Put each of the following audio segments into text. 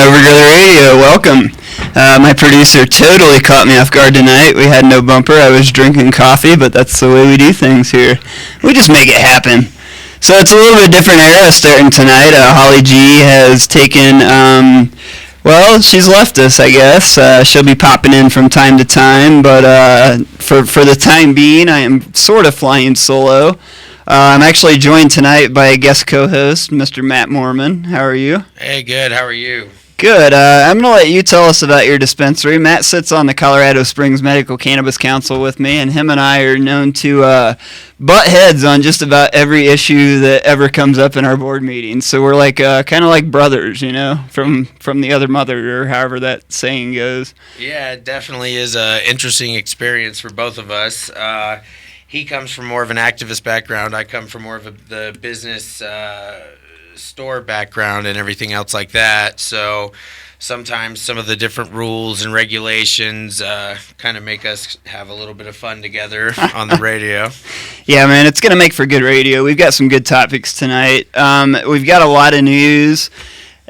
Overgrow the Radio. Welcome. My producer totally caught me off guard tonight. We had no bumper. I was drinking coffee, but that's the way we do things here. We just make it happen. So it's a little bit different era starting tonight. Holly G has taken, she's left us, I guess. She'll be popping in from time to time, but for the time being, I am sort of flying solo. I'm actually joined tonight by a guest co-host, Mr. Matt Mormon. How are you? Hey, good. How are you? Good. I'm going to let you tell us about your dispensary. Matt sits on the Colorado Springs Medical Cannabis Council with me, and him and I are known to butt heads on just about every issue that ever comes up in our board meetings. So we're like kind of like brothers, you know, from the other mother, or however that saying goes. Yeah, it definitely is an interesting experience for both of us. He comes from more of an activist background. I come from more of the business store background and everything else like that. So sometimes some of the different rules and regulations kind of make us have a little bit of fun together on the radio. Yeah, man, it's going to make for good radio. We've got some good topics tonight. We've got a lot of news.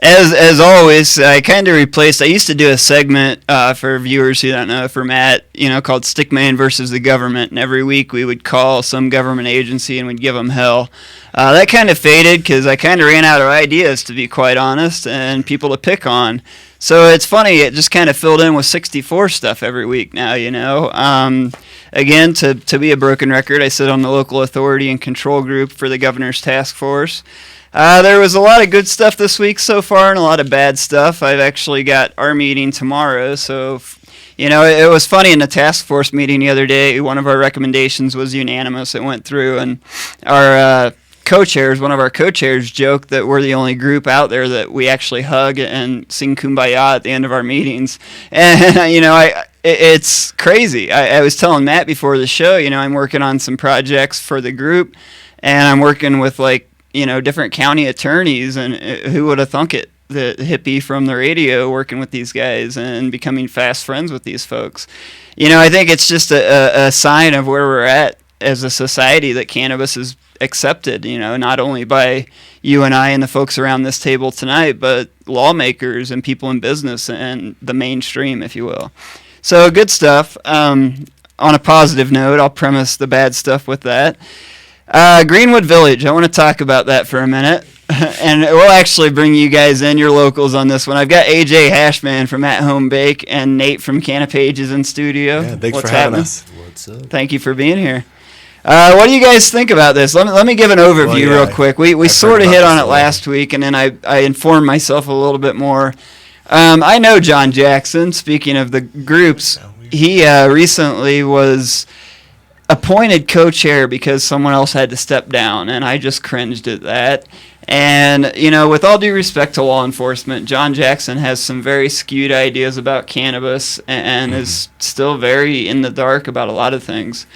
As always, I kind of replaced. I used to do a segment for viewers who don't know, for Matt, called Stickman versus the Government, and every week we would call some government agency and we'd give them hell. That kind of faded because I kind of ran out of ideas, to be quite honest, and people to pick on. So it's funny, it just kind of filled in with 64 stuff every week now, Again, to be a broken record, I sit on the local authority and control group for the governor's task force. There was a lot of good stuff this week so far and a lot of bad stuff. I've actually got our meeting tomorrow, so, it was funny in the task force meeting the other day. One of our recommendations was unanimous. It went through, and our one of our co-chairs joked that we're the only group out there that we actually hug and sing Kumbaya at the end of our meetings. And, it's crazy. I was telling Matt before the show, I'm working on some projects for the group, and I'm working with, different county attorneys, and who would have thunk it? The hippie from the radio working with these guys and becoming fast friends with these folks. I think it's just a sign of where we're at as a society, that cannabis is accepted, not only by you and I and the folks around this table tonight, but lawmakers and people in business and the mainstream, if you will. So good stuff. On a positive note, I'll premise the bad stuff with that. Greenwood Village, I want to talk about that for a minute, and we'll actually bring you guys in, your locals, on this one. I've got AJ Hashman from At Home Bake and Nate from Can of Pages in studio. Yeah, thanks for having us. What's up? Thank you for being here. What do you guys think about this? Let me give an overview real quick. We sort of hit on it last week, and then I informed myself a little bit more. I know John Jackson, speaking of the groups, he recently was appointed co-chair because someone else had to step down, and I just cringed at that. And, with all due respect to law enforcement, John Jackson has some very skewed ideas about cannabis and is still very in the dark about a lot of things.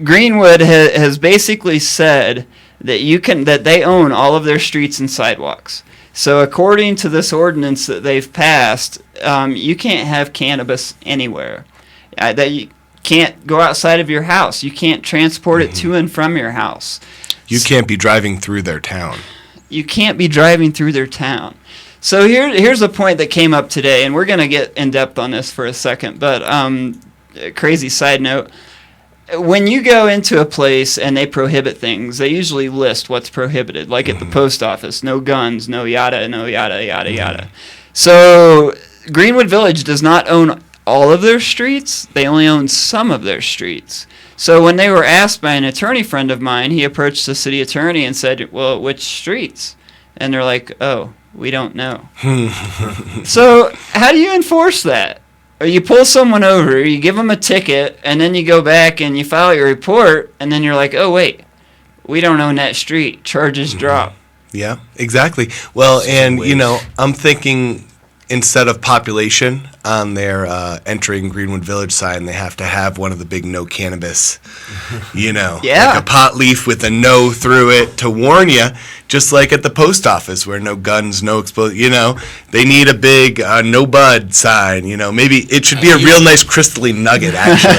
Greenwood has basically said that they own all of their streets and sidewalks. So according to this ordinance that they've passed, you can't have cannabis anywhere. That you can't go outside of your house. You can't transport it to and from your house. You can't be driving through their town. You can't be driving through their town. So here's a point that came up today, and we're going to get in depth on this for a second, but crazy side note. When you go into a place and they prohibit things, they usually list what's prohibited, like at the post office: no guns, no yada, yada. So Greenwood Village does not own all of their streets. They only own some of their streets. So when they were asked by an attorney friend of mine, he approached the city attorney and said, well, which streets? And they're like, oh, we don't know. So how do you enforce that? Or you pull someone over, you give them a ticket, and then you go back and you file your report, and then you're like, oh, wait, we don't own that street. Charges drop. Yeah, exactly. Well, and, I'm thinking instead of population, on their entering Greenwood Village sign, they have to have one of the big no cannabis, like a pot leaf with a no through it to warn you, just like at the post office where no guns, no they need a big no bud sign, maybe it should be a real nice crystalline nugget, actually,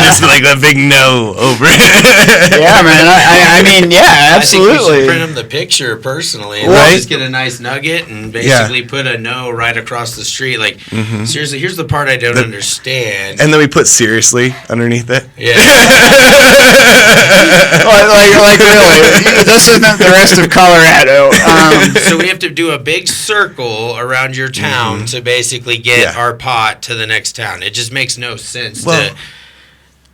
just like a big no over it. Yeah, man, I mean, yeah, absolutely. I think we should print them the picture personally, right? Just get a nice nugget and basically put a no right across the street, like, seriously, here's the part I don't understand. And then we put seriously underneath it. Yeah. like really, this isn't the rest of Colorado. So we have to do a big circle around your town to basically get our pot to the next town. It just makes no sense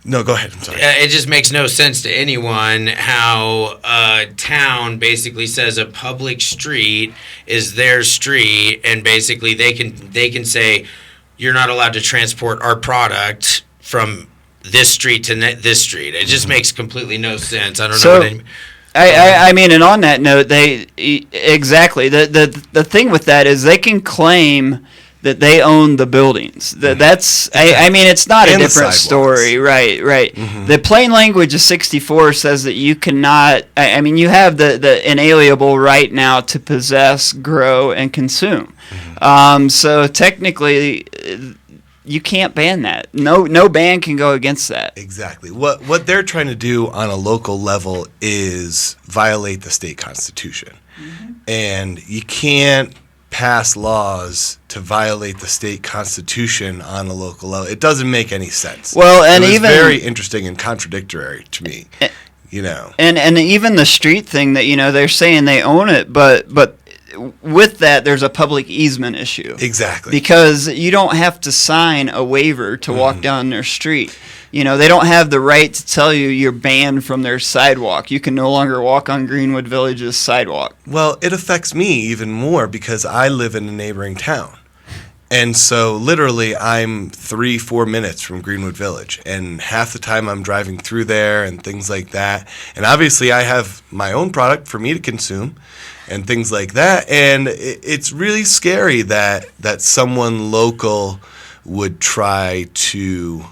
No, go ahead. I'm sorry. It just makes no sense to anyone how a town basically says a public street is their street, and basically they can say you're not allowed to transport our product from this street to this street. It just makes completely no sense. I don't know what any. I mean, and on that note, exactly the thing with that is they can claim that they own the buildings. That's I mean, it's not and a different story, right? Mm-hmm. The plain language of 64 says that you cannot. I mean, you have the inalienable right now to possess, grow, and consume. So technically, you can't ban that. No ban can go against that. Exactly. What they're trying to do on a local level is violate the state constitution, and you can't pass laws to violate the state constitution on a local level. It doesn't make any sense. Well, and it was even very interesting and contradictory to me. And even the street thing that they're saying they own it, but with that there's a public easement issue. Exactly. Because you don't have to sign a waiver to walk down their street. They don't have the right to tell you you're banned from their sidewalk. You can no longer walk on Greenwood Village's sidewalk. Well, it affects me even more because I live in a neighboring town. And so literally I'm 3-4 minutes from Greenwood Village, and half the time I'm driving through there and things like that. And obviously I have my own product for me to consume and things like that. And it's really scary that someone local would try to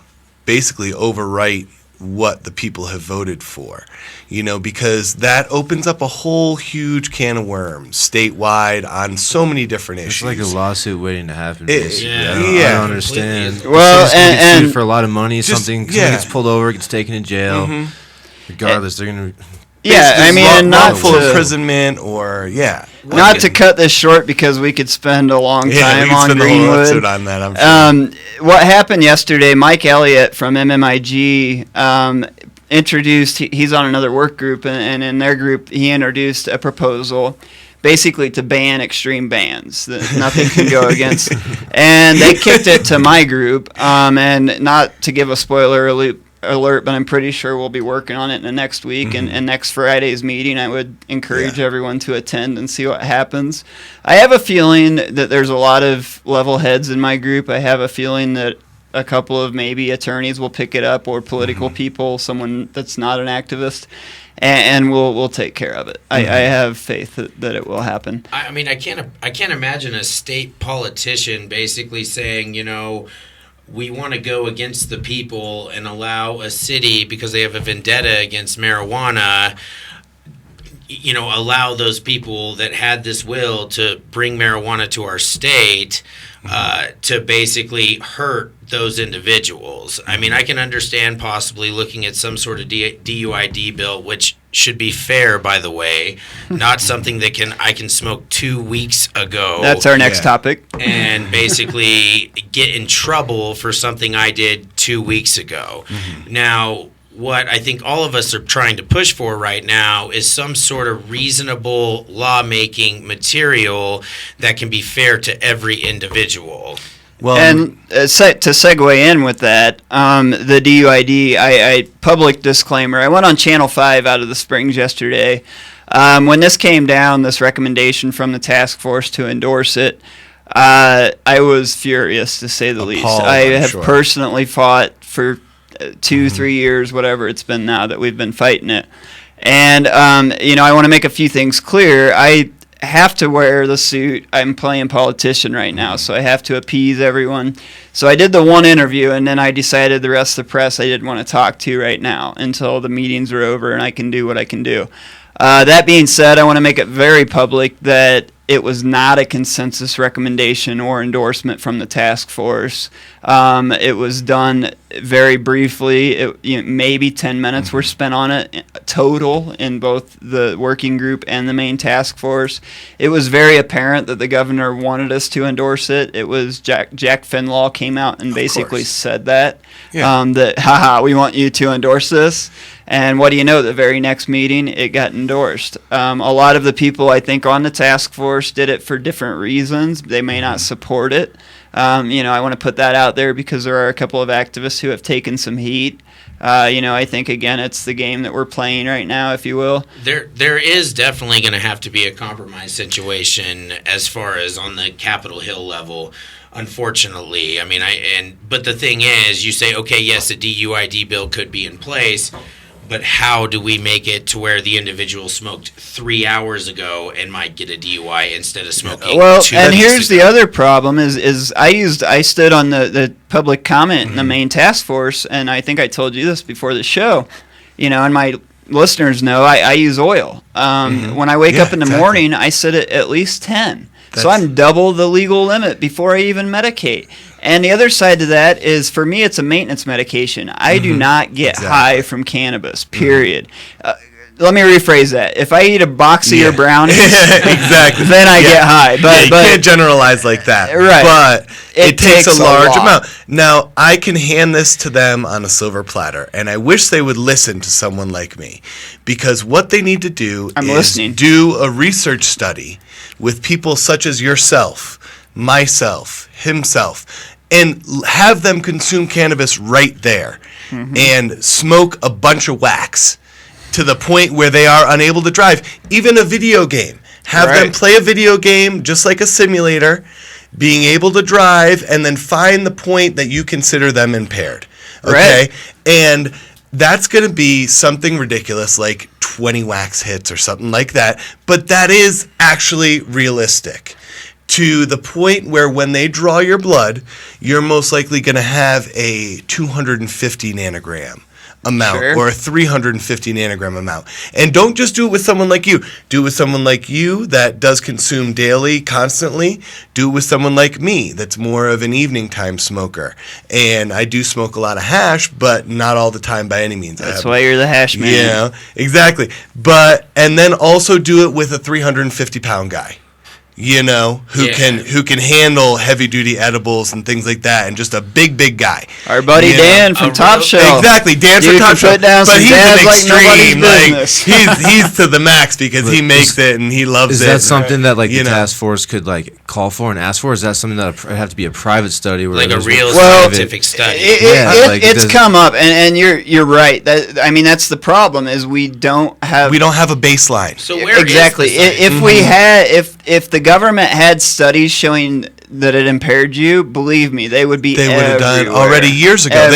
basically overwrite what the people have voted for, because that opens up a whole huge can of worms statewide on so many different issues. It's like a lawsuit waiting to happen. I don't understand. Well, and for a lot of money, something gets pulled over, gets taken to jail. Regardless, they're gonna. Yeah, I mean, not wrongful imprisonment or not to cut this short because we could spend a long time on Greenwood. On that, I'm sure. What happened yesterday? Mike Elliott from MMIG introduced. He's on another work group, and in their group, he introduced a proposal, basically to ban extreme bans that nothing can go against. And they kicked it to my group. And not to give a spoiler alert, but I'm pretty sure we'll be working on it in the next week and next Friday's meeting. I would encourage everyone to attend and see what happens. I have a feeling that there's a lot of level heads in my group. I have a feeling that a couple of maybe attorneys will pick it up, or political people, someone that's not an activist, and we'll take care of it. I have faith that it will happen. I mean, I can't imagine a state politician basically saying, we want to go against the people and allow a city, because they have a vendetta against marijuana, allow those people that had this will to bring marijuana to our state to basically hurt those individuals. I mean, I can understand possibly looking at some sort of DUID bill, which should be fair, by the way, not something that I can smoke 2 weeks ago. That's our next topic. And basically get in trouble for something I did 2 weeks ago. Now, what I think all of us are trying to push for right now is some sort of reasonable lawmaking material that can be fair to every individual. Well, and to segue in with that, the DUID, I public disclaimer, I went on Channel 5 out of the Springs yesterday. When this came down, this recommendation from the task force to endorse it, I was furious, to say the least. I have personally fought for 2-3 years, whatever it's been now that we've been fighting it. And, I want to make a few things clear. have to wear the suit. I'm playing politician right now, so I have to appease everyone. So I did the one interview, and then I decided the rest of the press I didn't want to talk to right now until the meetings are over and I can do what I can do. That being said, I want to make it very public that it was not a consensus recommendation or endorsement from the task force. It was done very briefly. Maybe 10 minutes were spent on it total in both the working group and the main task force. It was very apparent that the governor wanted us to endorse it. It was Jack Finlaw came out and basically said that, that, haha, we want you to endorse this. And what do you know, the very next meeting, it got endorsed. A lot of the people, I think, on the task force did it for different reasons. They may not support it. I want to put that out there because there are a couple of activists who have taken some heat. I think, again, it's the game that we're playing right now, if you will. There is definitely going to have to be a compromise situation as far as on the Capitol Hill level. Unfortunately, but the thing is, you say, okay, yes, a DUID bill could be in place, but how do we make it to where the individual smoked 3 hours ago and might get a DUI instead of smoking? Well, 2 and weeks here's ago? the other problem is I stood on the public comment in the main task force, and I think I told you this before the show, and my listeners know I use oil. When I wake up in the morning, I sit at least 10. So I'm double the legal limit before I even medicate. And the other side to that is, for me, it's a maintenance medication. I do not get high from cannabis, period. Let me rephrase that. If I eat a box of your brownies, then I get high. But you can't generalize like that. Right. But it takes a large lot. amount. Now, I can hand this to them on a silver platter, and I wish they would listen to someone like me. Because what they need to do do a research study with people such as yourself, myself, himself, and have them consume cannabis right there and smoke a bunch of wax to the point where they are unable to drive. Even a video game. Have them play a video game just like a simulator, being able to drive, and then find the point that you consider them impaired. Okay? Right. And that's going to be something ridiculous like 20 wax hits or something like that. But that is actually realistic. To the point where when they draw your blood, you're most likely going to have a 250 nanogram amount or a 350 nanogram amount. And don't just do it with someone like you. Do it with someone like you that does consume daily, constantly. Do it with someone like me that's more of an evening time smoker. And I do smoke a lot of hash, but not all the time by any means. That's why you're the hash man. Yeah, exactly. And then also do it with a 350-pound guy. Who can handle heavy duty edibles and things like that, and just a big guy. Our buddy Dan from Top Shelf. Exactly, Dan from Top Shelf. But he's an extreme. He's to the max because he makes it and he loves it. Is that something that the task force could call for and ask for? Is that something that would have to be a private study, where a real scientific study? It's come up, and you're right. That's the problem is we don't have a baseline. So where exactly? If we had if the government had studies showing that it impaired you, believe me, they would have done already years ago.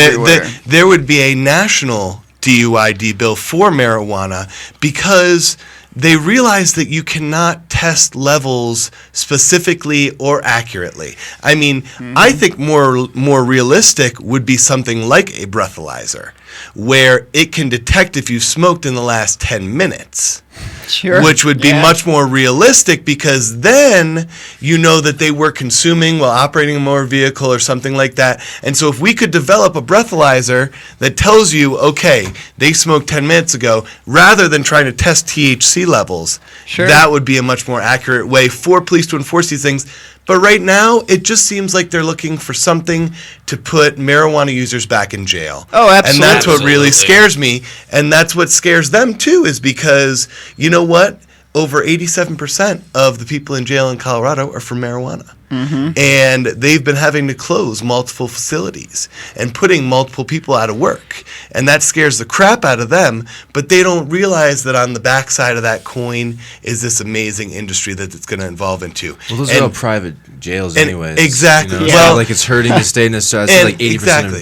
There would be a national DUID bill for marijuana because they realize that you cannot test levels specifically or accurately. I think more realistic would be something like a breathalyzer, where it can detect if you've smoked in the last 10 minutes. Sure. Which would be much more realistic, because then you know that they were consuming while operating a motor vehicle or something like that. And so if we could develop a breathalyzer that tells you, okay, they smoked 10 minutes ago, rather than trying to test THC levels, that would be a much more accurate way for police to enforce these things. But right now, it just seems like they're looking for something to put marijuana users back in jail. Oh, absolutely. And that's what really scares me. And that's what scares them, too, is because, you know what? Over 87% of the people in jail in Colorado are for marijuana. And they've been having to close multiple facilities and putting multiple people out of work. And that scares the crap out of them, but they don't realize that on the backside of that coin is this amazing industry that it's going to evolve into. Well, those are all private jails anyways. Exactly. Well, it's hurting the state in this. It's 80% of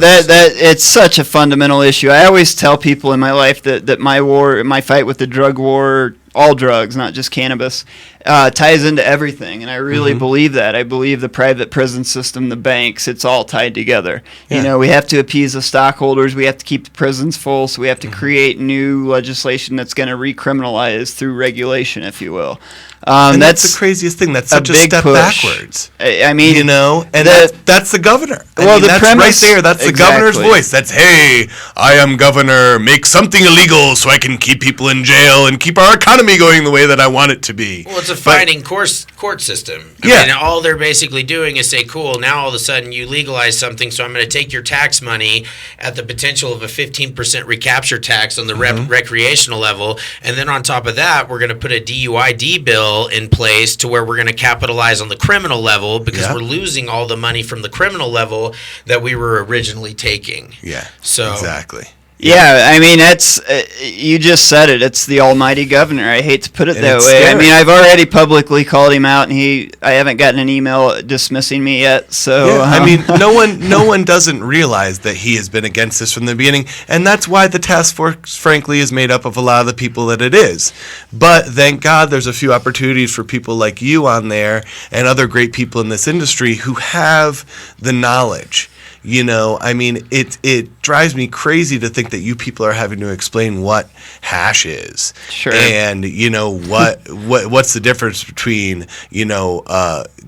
that it's such a fundamental issue. I always tell people in my life that my fight with the drug war all drugs, not just cannabis, ties into everything. And I really believe that. I believe the private prison system, the banks, it's all tied together. Yeah. You know, we have to appease the stockholders. We have to keep the prisons full. So we have to create new legislation that's going to recriminalize through regulation, if you will. And that's the craziest thing. That's such a step backwards. I mean, you know, and that's the governor. The premise, right there. That's the governor's voice. That's, hey, I am governor. Make something illegal so I can keep people in jail and keep our economy going the way that I want it to be. Well, it's a fighting court system. I mean, all they're basically doing is say, cool, now all of a sudden you legalize something, so I'm going to take your tax money at the potential of a 15% recapture tax on the recreational level, and then on top of that, we're going to put a DUID bill in place to where we're going to capitalize on the criminal level because we're losing all the money from the criminal level that we were originally taking. Yeah, so exactly. Yeah, I mean, that's you just said it. It's the almighty governor. I hate to put it that way. Scary. I mean, I've already publicly called him out, and I haven't gotten an email dismissing me yet. So I mean, no one doesn't realize that he has been against this from the beginning, and that's why the task force, frankly, is made up of a lot of the people that it is. But thank God, there's a few opportunities for people like you on there and other great people in this industry who have the knowledge. You know, I mean, it drives me crazy to think that you people are having to explain what hash is. Sure. And, you know, what's the difference between, you know,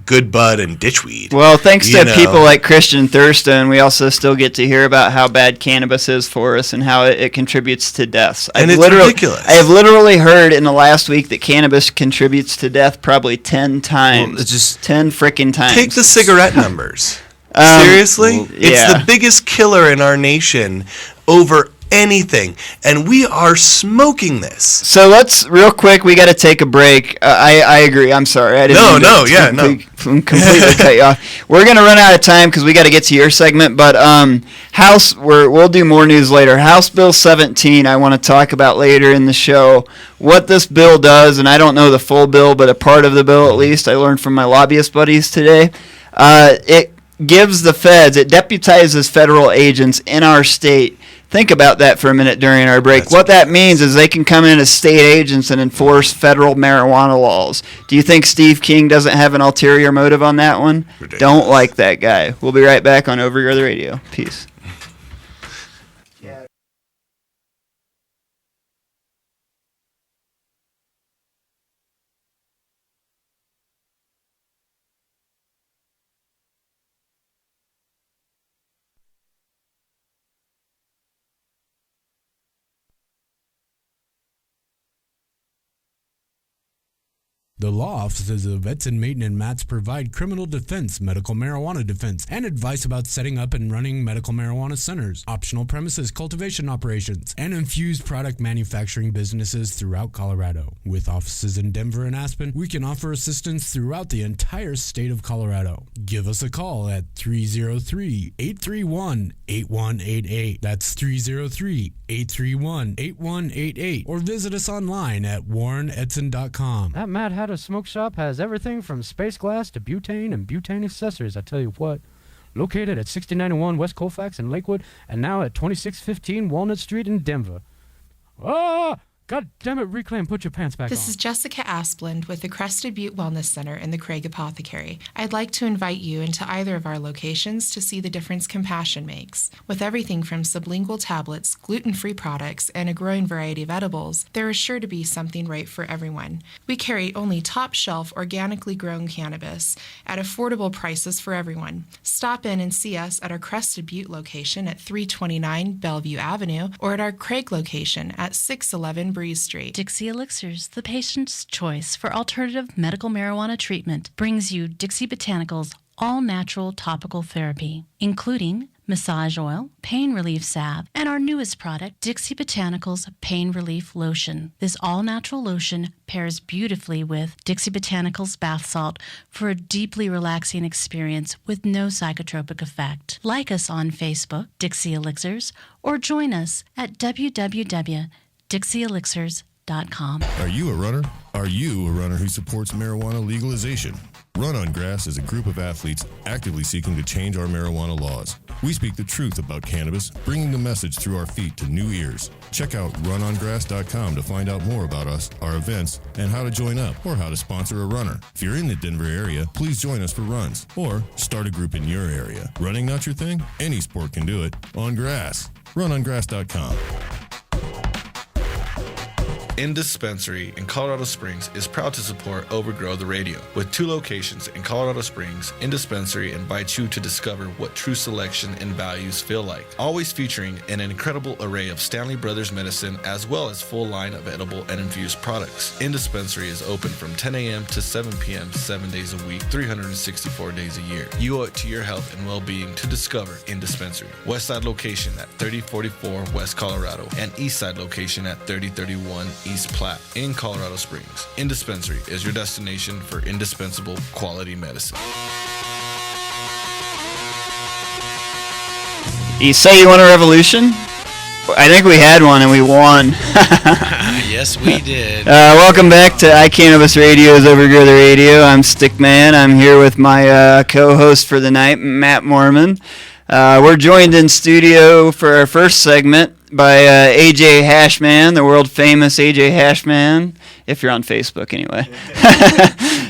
good bud and ditchweed. Well, thanks to people like Christian Thurston, we also still get to hear about how bad cannabis is for us and how it contributes to deaths. And it's ridiculous. I have literally heard in the last week that cannabis contributes to death probably 10 times. Well, it's just 10 freaking times. Take the cigarette numbers. Seriously? Well, it's the biggest killer in our nation over anything, and we are smoking this. So let's, real quick, we got to take a break. I agree. I'm sorry. I didn't completely cut you off. We're going to run out of time because we got to get to your segment, but we'll do more news later. House Bill 17 I want to talk about later in the show. What this bill does, and I don't know the full bill, but a part of the bill at least, I learned from my lobbyist buddies today. It gives the feds, it deputizes federal agents in our state. Think about that for a minute during our break. What that means is they can come in as state agents and enforce federal marijuana laws. Do you think Steve King doesn't have an ulterior motive on that one? Ridiculous. Don't like that guy. We'll be right back on Overgrow the Radio. Peace. The law offices of Edson, Maiden, and Matz provide criminal defense, medical marijuana defense, and advice about setting up and running medical marijuana centers, optional premises cultivation operations, and infused product manufacturing businesses throughout Colorado. With offices in Denver and Aspen, we can offer assistance throughout the entire state of Colorado. Give us a call at 303-831-8188. That's 303-831-8188. Or visit us online at warrenedson.com. That Mad Hatter Smoke Shop has everything from space glass to butane and butane accessories, I tell you what. Located at 6091 West Colfax in Lakewood and now at 2615 Walnut Street in Denver. Ah! God damn it, Reclaim, put your pants back on. This is Jessica Asplund with the Crested Butte Wellness Center in the Craig Apothecary. I'd like to invite you into either of our locations to see the difference compassion makes. With everything from sublingual tablets, gluten-free products, and a growing variety of edibles, there is sure to be something right for everyone. We carry only top-shelf, organically grown cannabis at affordable prices for everyone. Stop in and see us at our Crested Butte location at 329 Bellevue Avenue or at our Craig location at 611 Breeze Street. Dixie Elixirs, the patient's choice for alternative medical marijuana treatment, brings you Dixie Botanicals all-natural topical therapy, including massage oil, pain relief salve, and our newest product, Dixie Botanicals Pain Relief Lotion. This all-natural lotion pairs beautifully with Dixie Botanicals bath salt for a deeply relaxing experience with no psychotropic effect. Like us on Facebook, Dixie Elixirs, or join us at www.dixieelixirs.com. Are you a runner? Are you a runner who supports marijuana legalization? Run on Grass is a group of athletes actively seeking to change our marijuana laws. We speak the truth about cannabis, bringing the message through our feet to new ears. Check out runongrass.com to find out more about us, our events, and how to join up or how to sponsor a runner. If you're in the Denver area, please join us for runs or start a group in your area. Running not your thing? Any sport can do it on grass. Runongrass.com. Indispensary in Colorado Springs is proud to support Overgrow the Radio. With 2 locations in Colorado Springs, Indispensary invites you to discover what true selection and values feel like. Always featuring an incredible array of Stanley Brothers medicine as well as full line of edible and infused products. Indispensary is open from 10 a.m. to 7 p.m. 7 days a week, 364 days a year. You owe it to your health and well-being to discover Indispensary. Westside location at 3044 West Colorado and Eastside location at 3031 East Platte in Colorado Springs. Indispensary is your destination for indispensable quality medicine. You say you want a revolution? I think we had one and we won. Yes, we did. Welcome back to iCannabis Radio's Overgrow the Radio. I'm Stickman. I'm here with my co-host for the night, Matt Mormon. We're joined in studio for our first segment by AJ Hashman, the world famous AJ Hashman, if you're on Facebook anyway.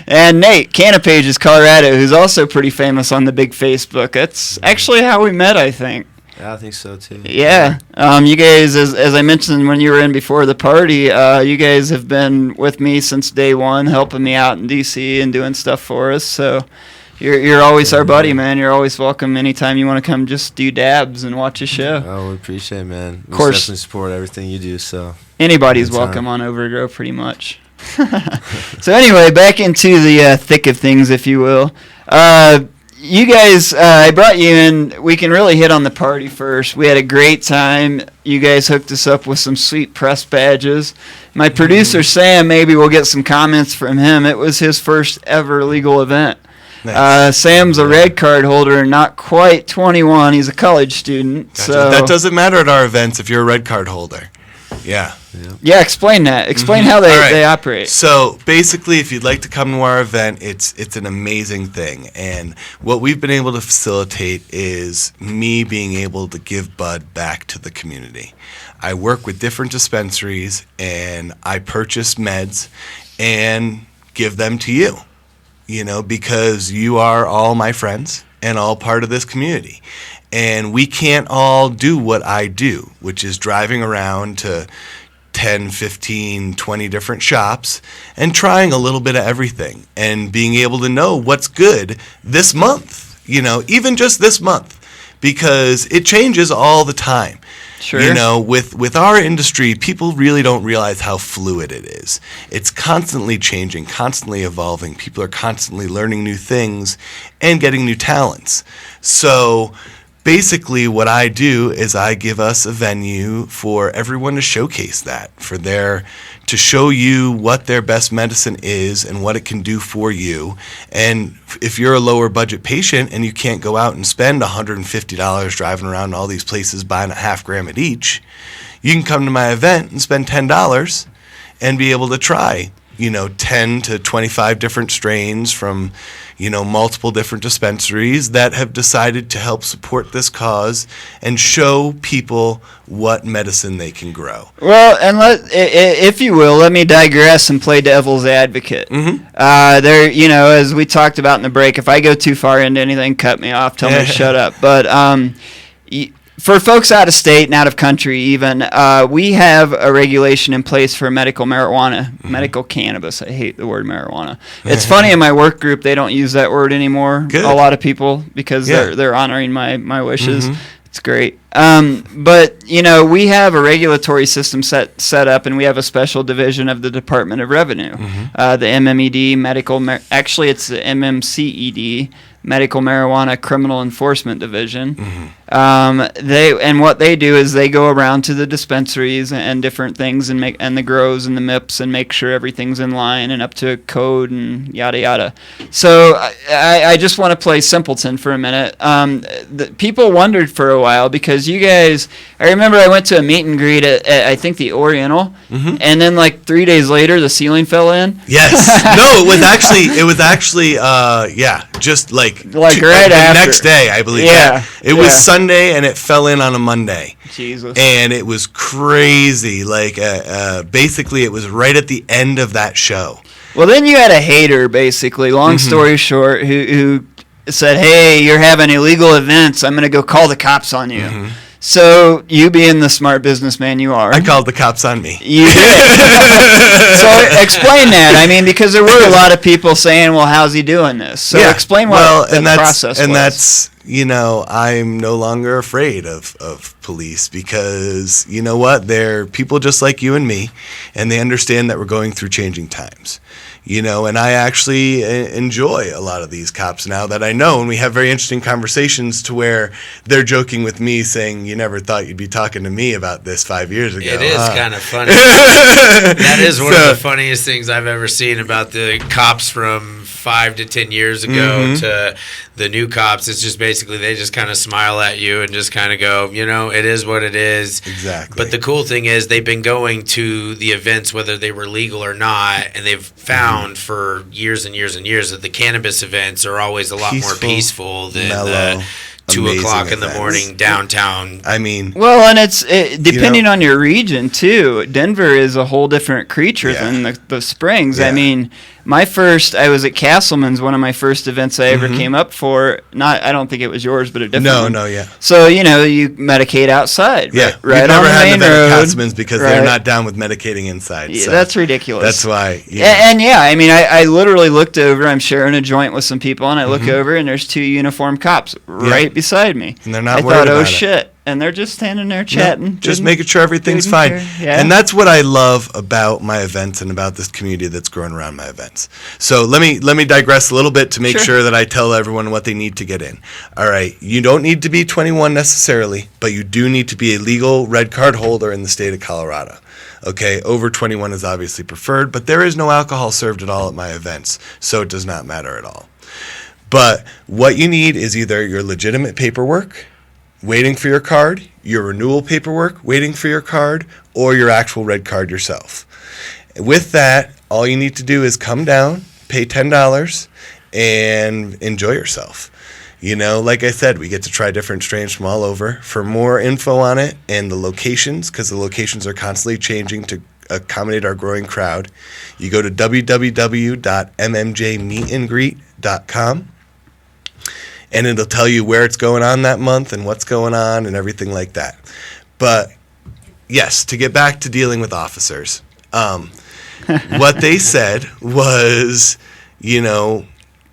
And Nate, Canopages, Colorado, who's also pretty famous on the big Facebook. That's actually how we met, I think. Yeah, I think so too. Yeah. You guys, as I mentioned when you were in before the party, you guys have been with me since day one, helping me out in DC and doing stuff for us. So you're always our buddy, man. You're always welcome anytime you want to come just do dabs and watch a show. Oh, we appreciate it, man. Of course. Definitely support everything you do, so. Anybody's welcome on Overgrow, pretty much. So anyway, back into the thick of things, if you will. You guys, I brought you in. We can really hit on the party first. We had a great time. You guys hooked us up with some sweet press badges. My producer, Sam, maybe we'll get some comments from him. It was his first ever legal event. Nice. Sam's a red card holder, not quite 21. He's a college student. Gotcha. So that doesn't matter at our events if you're a red card holder. Yeah. Yeah, explain that. Explain how they operate. So basically, if you'd like to come to our event, it's an amazing thing. And what we've been able to facilitate is me being able to give bud back to the community. I work with different dispensaries, and I purchase meds and give them to you. You know, because you are all my friends and all part of this community. And we can't all do what I do, which is driving around to 10, 15, 20 different shops and trying a little bit of everything and being able to know what's good this month, you know, even just this month, because it changes all the time. Sure. You know, with our industry, people really don't realize how fluid it is. It's constantly changing, constantly evolving. People are constantly learning new things and getting new talents. So basically what I do is I give us a venue for everyone to showcase that, to show you what their best medicine is and what it can do for you. And if you're a lower budget patient and you can't go out and spend $150 driving around all these places buying a half gram at each, you can come to my event and spend $10 and be able to try, 10 to 25 different strains from, multiple different dispensaries that have decided to help support this cause and show people what medicine they can grow. Well, and if you will, let me digress and play devil's advocate. Mm-hmm. As we talked about in the break, if I go too far into anything, cut me off, tell me to shut up. But for folks out of state and out of country even, we have a regulation in place for medical marijuana, medical cannabis. I hate the word marijuana. It's funny, in my work group, they don't use that word anymore. Good. A lot of people, because they're honoring my wishes. Mm-hmm. It's great. But, we have a regulatory system set up, and we have a special division of the Department of Revenue, the MMED, actually it's the MMCED, Medical Marijuana Criminal Enforcement Division. Mm-hmm. What they do is they go around to the dispensaries and different things and the grows and the MIPS and make sure everything's in line and up to code and yada yada. So I just want to play simpleton for a minute. People wondered for a while because you guys. I remember I went to a meet and greet at I think the Oriental, and then like 3 days later the ceiling fell in. Yes. No, it was actually just like right after. The next day, I believe. Yeah. It was Sunday and it fell in on a Monday. Jesus. And it was crazy. Like basically it was right at the end of that show. Well, then you had a hater, basically. Long story short, who said, "Hey, you're having illegal events. I'm going to go call the cops on you." Mm-hmm. So you, being the smart businessman you are, I called the cops on me. You did. So explain that. I mean, because there were a lot of people saying, "Well, how's he doing this?" So explain what the process was. And that's, I'm no longer afraid of police because, you know what? They're people just like you and me, and they understand that we're going through changing times. And I actually enjoy a lot of these cops now that I know, and we have very interesting conversations to where they're joking with me saying, "You never thought you'd be talking to me about this 5 years ago." It is kind of funny. That is one of the funniest things I've ever seen about the cops from 5 to 10 years ago to the new cops. It's just basically they just kind of smile at you and just kind of go, it is what it is. Exactly. But the cool thing is they've been going to the events whether they were legal or not, and they've found for years and years and years that the cannabis events are always a lot more peaceful than the 2 o'clock in the morning downtown. I mean, well, and it's depending on your region too. Denver is a whole different creature than the Springs. I mean, I was at Castleman's, one of my first events I ever came up for. I don't think it was yours, but a different one. No, yeah. So, you medicate outside. Yeah, right we've never on the had main an event at road. Castleman's because they're not down with medicating inside. Yeah, so that's ridiculous. That's why. And I mean, I literally looked over. I'm sharing a joint with some people, and I look over, and there's 2 uniformed cops right beside me. And they're not I worried thought, about oh, shit. And they're just standing there chatting. Just making sure everything's fine. Yeah. And that's what I love about my events and about this community that's growing around my events. So let me digress a little bit to make sure that I tell everyone what they need to get in. All right, you don't need to be 21 necessarily, but you do need to be a legal red card holder in the state of Colorado. Okay, over 21 is obviously preferred, but there is no alcohol served at all at my events, so it does not matter at all. But what you need is either your legitimate paperwork, waiting for your card, your renewal paperwork, waiting for your card, or your actual red card yourself. With that, all you need to do is come down, pay $10, and enjoy yourself. Like I said, we get to try different strains from all over. For more info on it and the locations, because the locations are constantly changing to accommodate our growing crowd, you go to www.mmjmeetandgreet.com. And it'll tell you where it's going on that month and what's going on and everything like that. But, yes, to get back to dealing with officers, what they said was,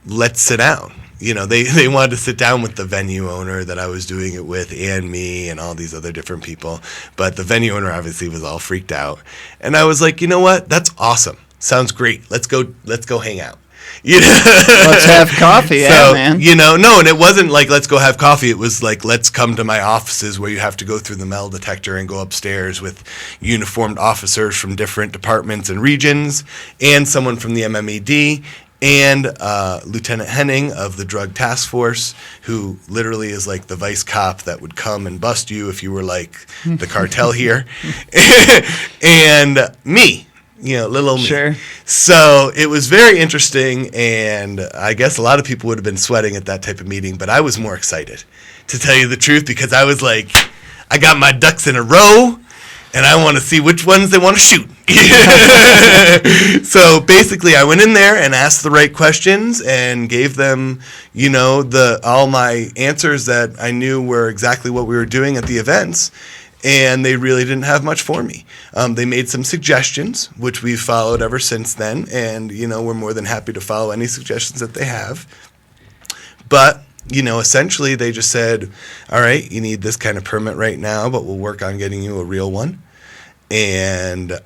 let's sit down. They wanted to sit down with the venue owner that I was doing it with and me and all these other different people. But the venue owner obviously was all freaked out. And I was like, you know what? That's awesome. Sounds great. Let's go hang out. Let's have coffee, man. No, and it wasn't like let's go have coffee. It was like let's come to my offices where you have to go through the metal detector and go upstairs with uniformed officers from different departments and regions, and someone from the MMED, and Lieutenant Henning of the Drug Task Force, who literally is like the vice cop that would come and bust you if you were like the cartel here, and me. Little me. Sure. So it was very interesting, and I guess a lot of people would have been sweating at that type of meeting, but I was more excited, to tell you the truth, because I was like, I got my ducks in a row, and I want to see which ones they want to shoot. So basically, I went in there and asked the right questions and gave them, all my answers that I knew were exactly what we were doing at the events. And they really didn't have much for me. They made some suggestions, which we've followed ever since then. And, we're more than happy to follow any suggestions that they have. But, essentially they just said, all right, you need this kind of permit right now, but we'll work on getting you a real one. and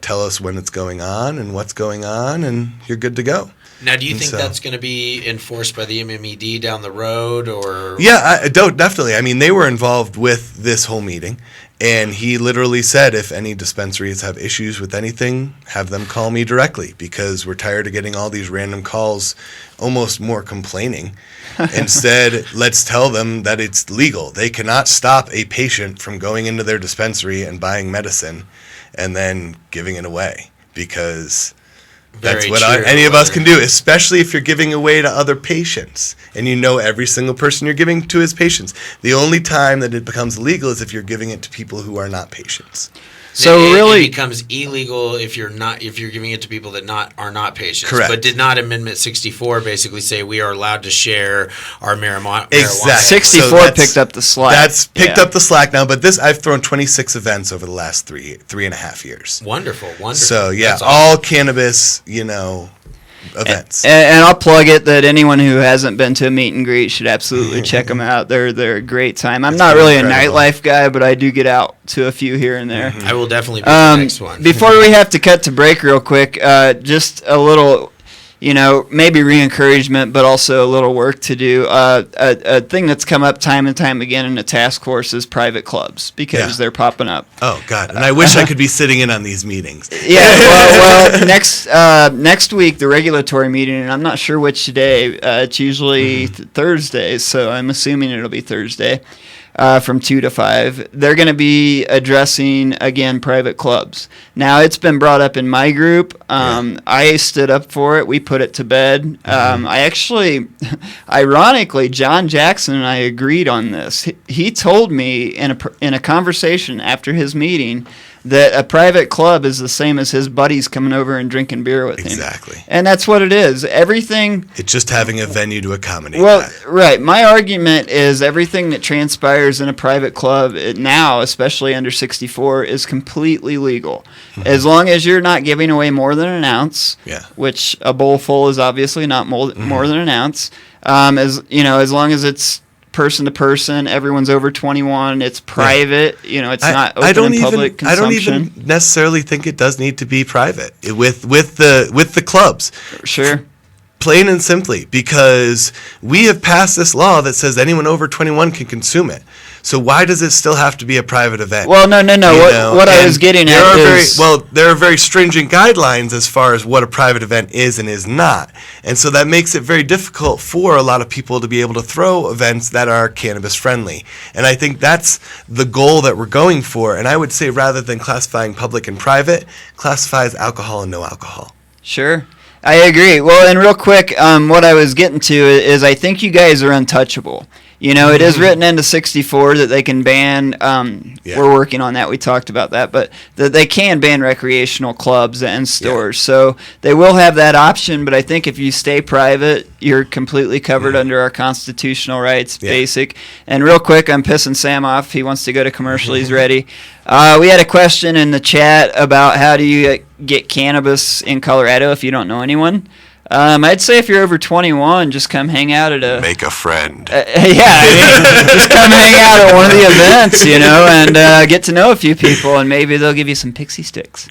tell us when it's going on and what's going on, and you're good to go. Now, do you think that's going to be enforced by the MMED down the road, or? Yeah, definitely. I mean, they were involved with this whole meeting, and he literally said if any dispensaries have issues with anything, have them call me directly, because we're tired of getting all these random calls, almost more complaining. Instead, let's tell them that it's legal. They cannot stop a patient from going into their dispensary and buying medicine and then giving it away, because that's what any of us can do, especially if you're giving away to other patients and you know every single person you're giving to is patients. The only time that it becomes illegal is if you're giving it to people who are not patients. So it becomes illegal if you're giving it to people that are not patients. Correct. But did not Amendment 64 basically say we are allowed to share our marijuana? Exactly. 64 picked up the slack. That's picked up the slack now. But I've thrown 26 events over the last three and a half years. Wonderful. So yeah, That's all awesome. Cannabis, events. And I'll plug it that anyone who hasn't been to a meet and greet should absolutely check them out. They're a great time. I'm not really incredible. a nightlife guy, but I do get out to a few here and there. I will definitely be the next one. Before we have to cut to break real quick, just a little, maybe re-encouragement, but also a little work to do. A thing that's come up time and time again in the task force is private clubs, because they're popping up. Oh, God. And I wish I could be sitting in on these meetings. Yeah, well, next week, the regulatory meeting, and I'm not sure which day. It's usually Thursdays, so I'm assuming it'll be Thursday. From 2 to 5. They're going to be addressing, again, private clubs. Now, it's been brought up in my group. I stood up for it. We put it to bed. I actually, ironically, John Jackson and I agreed on this. He told me in a conversation after his meeting that a private club is the same as his buddies coming over and drinking beer with him. Exactly. And that's what it is. Everything... It's just having a venue to accommodate that. Right. My argument is everything that transpires in a private club now, especially under 64, is completely legal. As long as you're not giving away more than an ounce, which a bowl full is obviously not more than an ounce, as long as it's person to person, everyone's over 21, it's private, it's not open in public consumption. I don't even necessarily think it does need to be private with the clubs. Sure. Plain and simply, because we have passed this law that says anyone over 21 can consume it. So why does it still have to be a private event? Well, no. What I was getting at is... there are very stringent guidelines as far as what a private event is and is not. And so that makes it very difficult for a lot of people to be able to throw events that are cannabis friendly. And I think that's the goal that we're going for. And I would say rather than classifying public and private, classify as alcohol and no alcohol. Sure. I agree. Well, and real quick, what I was getting to is I think you guys are untouchable. It is written into 64 that they can ban, we're working on that, we talked about that, but that they can ban recreational clubs and stores. Yeah. So they will have that option, but I think if you stay private, you're completely covered under our constitutional rights, basic. And real quick, I'm pissing Sam off. He wants to go to commercial. He's ready. We had a question in the chat about how do you get cannabis in Colorado if you don't know anyone. I'd say if you're over 21, just come hang out at make a friend. Just come hang out at one of the events, and get to know a few people, and maybe they'll give you some pixie sticks.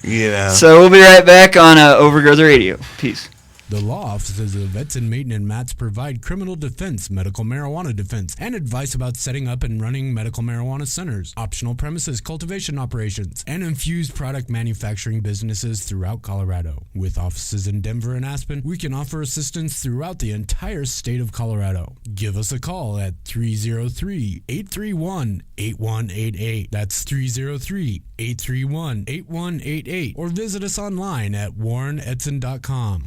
So we'll be right back on Overgrow the Radio. Peace. The law offices of Edson, Maton, and Matz provide criminal defense, medical marijuana defense, and advice about setting up and running medical marijuana centers, optional premises cultivation operations, and infused product manufacturing businesses throughout Colorado. With offices in Denver and Aspen, we can offer assistance throughout the entire state of Colorado. Give us a call at 303-831-8188. That's 303-831-8188. Or visit us online at warrenedson.com.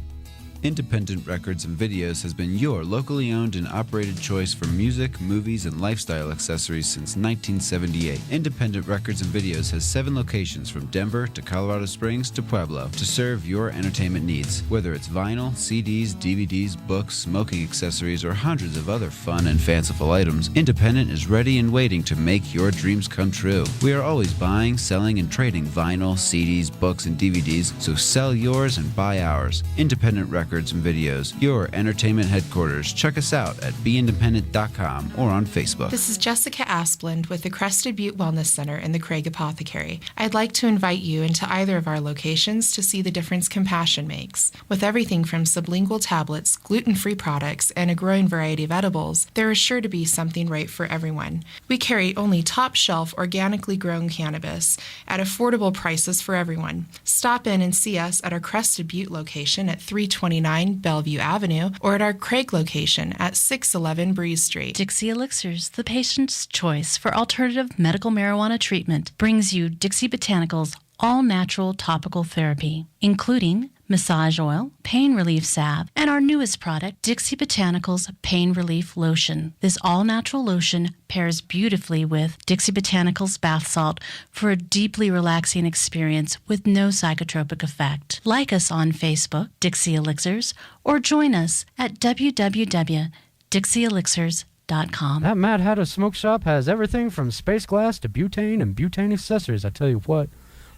Independent Records and Videos has been your locally owned and operated choice for music, movies, and lifestyle accessories since 1978. Independent Records and Videos has 7 locations from Denver to Colorado Springs to Pueblo to serve your entertainment needs. Whether it's vinyl, CDs, DVDs, books, smoking accessories, or hundreds of other fun and fanciful items, Independent is ready and waiting to make your dreams come true. We are always buying, selling, and trading vinyl, CDs, books, and DVDs, so sell yours and buy ours. Independent Records Records and Videos, your entertainment headquarters. Check us out at beindependent.com or on Facebook. This is Jessica Asplund with the Crested Butte Wellness Center in the Craig Apothecary. I'd like to invite you into either of our locations to see the difference compassion makes. With everything from sublingual tablets, gluten-free products, and a growing variety of edibles, there is sure to be something right for everyone. We carry only top-shelf organically grown cannabis at affordable prices for everyone. Stop in and see us at our Crested Butte location at 329 Bellevue Avenue or at our Craig location at 611 Breeze Street. Dixie Elixirs, the patient's choice for alternative medical marijuana treatment, brings you Dixie Botanicals all-natural topical therapy, including massage oil, pain relief salve, and our newest product, Dixie Botanicals Pain Relief Lotion. This all-natural lotion pairs beautifully with Dixie Botanicals bath salt for a deeply relaxing experience with no psychotropic effect. Like us on Facebook, Dixie Elixirs, or join us at www.dixieelixirs.com. That Mad Hatter Smoke Shop has everything from space glass to butane and butane accessories, I tell you what.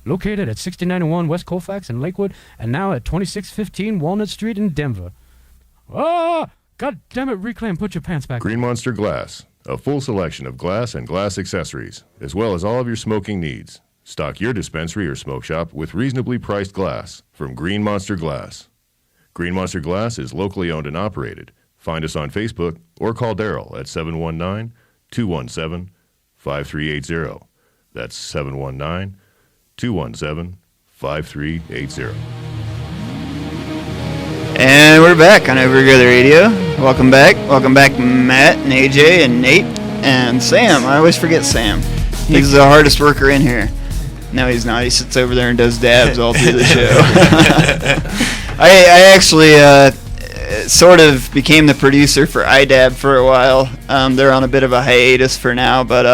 Located at 6091 West Colfax in Lakewood, and now at 2615 Walnut Street in Denver. Ah! God damn it, Reclaim, put your pants back. Green Monster Glass, a full selection of glass and glass accessories, as well as all of your smoking needs. Stock your dispensary or smoke shop with reasonably priced glass from Green Monster Glass. Green Monster Glass is locally owned and operated. Find us on Facebook or call Daryl at 719-217-5380. That's 719-217-5380. And we're back on Overgrow the Radio. Welcome back, Matt and AJ and Nate and Sam. I always forget Sam. He's the hardest worker in here. No, he's not. He sits over there and does dabs all through the show. I actually sort of became the producer for iDab for a while. They're on a bit of a hiatus for now, but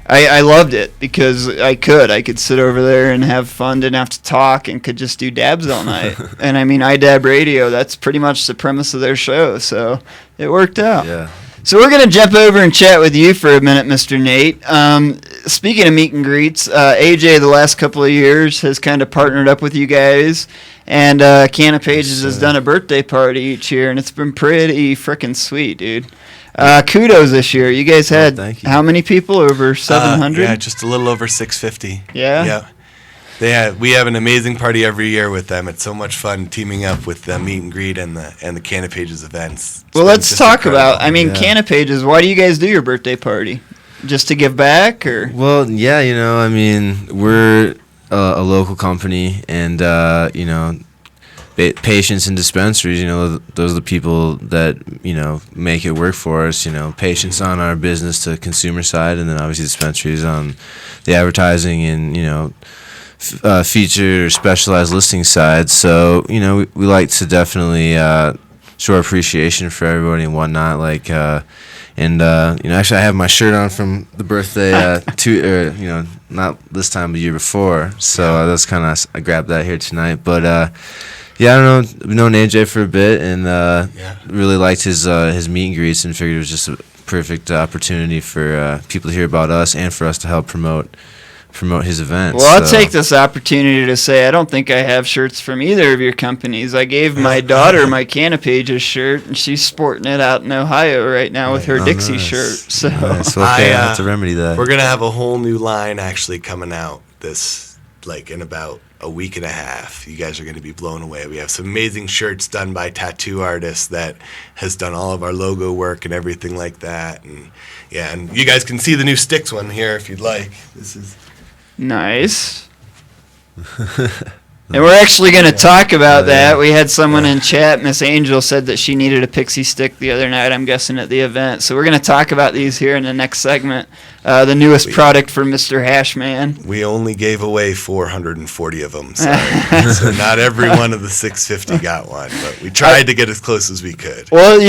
I loved it because I could sit over there and have fun, didn't have to talk, and could just do dabs all night. And I mean, iDab Radio, that's pretty much the premise of their show, so it worked out. Yeah. So we're going to jump over and chat with you for a minute, Mr. Nate. Speaking of meet and greets, AJ the last couple of years has kind of partnered up with you guys, and Can of Pages has done a birthday party each year, and it's been pretty freaking sweet, dude. Kudos this year. You guys had how many people? Over 700? Yeah, just a little over 650. Yeah? Yeah. We have an amazing party every year with them. It's so much fun teaming up with the meet and greet and the Can of Pages events. Well, let's talk about, Can of Pages. Why do you guys do your birthday party? Just to give back, or? Well, yeah, we're a local company, and patients and dispensaries, those are the people that, make it work for us. Patients on our business to consumer side, and then obviously dispensaries on the advertising and, feature or specialized listing side. So, we like to definitely show our appreciation for everybody and whatnot. Actually, I have my shirt on from the birthday, not this time, but the year before. So that's kind of, I grabbed that here tonight. But, yeah, I don't know. We've known AJ for a bit, and really liked his meet and greets, and figured it was just a perfect opportunity for people to hear about us and for us to help promote his events. Well, I'll take this opportunity to say I don't think I have shirts from either of your companies. I gave my daughter my Can of Pages shirt, and she's sporting it out in Ohio right now with her Dixie shirt. So nice. Well, okay, I have to remedy that. We're going to have a whole new line actually coming out in about a week and a half. You guys are going to be blown away. We have some amazing shirts done by tattoo artists that has done all of our logo work and everything like that. And you guys can see the new Sticks one here if you'd like. This is nice. And we're actually going to talk about that. We had someone in chat, Miss Angel, said that she needed a pixie stick the other night, I'm guessing at the event. So we're going to talk about these here in the next segment. The newest product for Mr. Hashman. We only gave away 440 of them, so not every one of the 650 got one, but we tried to get as close as we could. Well,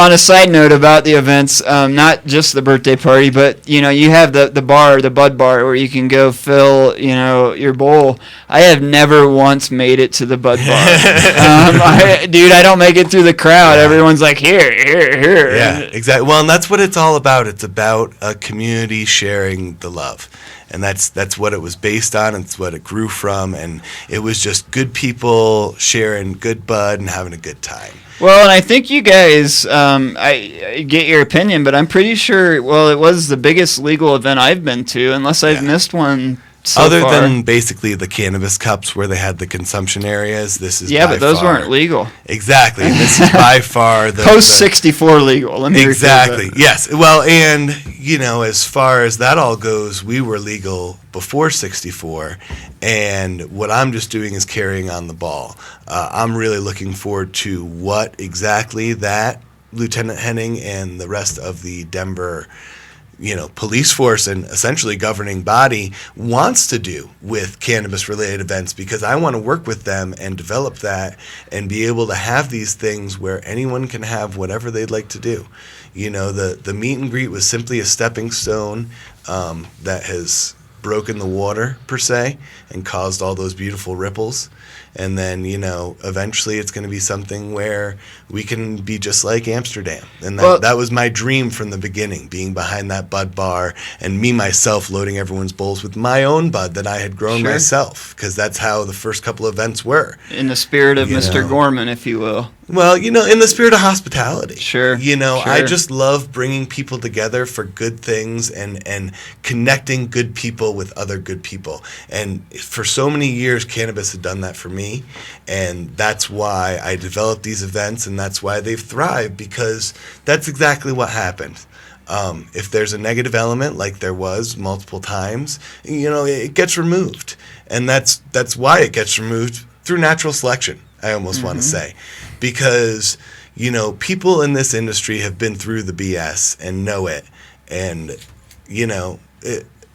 on a side note about the events, not just the birthday party, but, you have the bar, the Bud Bar, where you can go fill, your bowl. I have never once made it to the Bud Bar. I don't make it through the crowd. Yeah. Everyone's like, here. Yeah, exactly. Well, and that's what it's all about. It's about a community sharing the love. And that's what it was based on. It's what it grew from. And it was just good people sharing good bud and having a good time. Well, and I think you guys, I get your opinion, but I'm pretty sure, well, it was the biggest legal event I've been to, unless I've missed one so Other far. than basically the cannabis cups where they had the consumption areas, this is Yeah, by but those far, weren't legal. Exactly. And this is by far the Post 64 legal. Let me exactly. rephrase that. Yes. Well, and as far as that all goes, we were legal before 64, and what I'm just doing is carrying on the ball. I'm really looking forward to what exactly that Lieutenant Henning and the rest of the Denver police force and essentially governing body wants to do with cannabis-related events, because I want to work with them and develop that and be able to have these things where anyone can have whatever they'd like to do. The meet and greet was simply a stepping stone that has broken the water, per se, and caused all those beautiful ripples. And then, eventually it's going to be something where we can be just like Amsterdam. And that was my dream from the beginning, being behind that bud bar and me myself loading everyone's bowls with my own bud that I had grown myself, because that's how the first couple of events were. In the spirit of Mr. Gorman, if you will. Well, in the spirit of hospitality. Sure. I just love bringing people together for good things and connecting good people with other good people. And for so many years, cannabis had done that for me. And that's why I developed these events, and that's why they've thrived, because that's exactly what happened. If there's a negative element, like there was multiple times, it gets removed. And that's why it gets removed through natural selection, I almost want to say. Because, people in this industry have been through the BS and know it. And,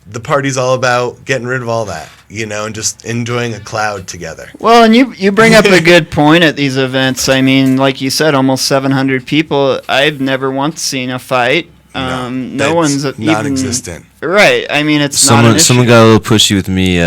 the party's all about getting rid of all that, and just enjoying a cloud together. Well, and you bring up a good point at these events. I mean, like you said, almost 700 people. I've never once seen a fight. No one's non-existent. Right. I mean, it's not an issue. Someone got a little pushy with me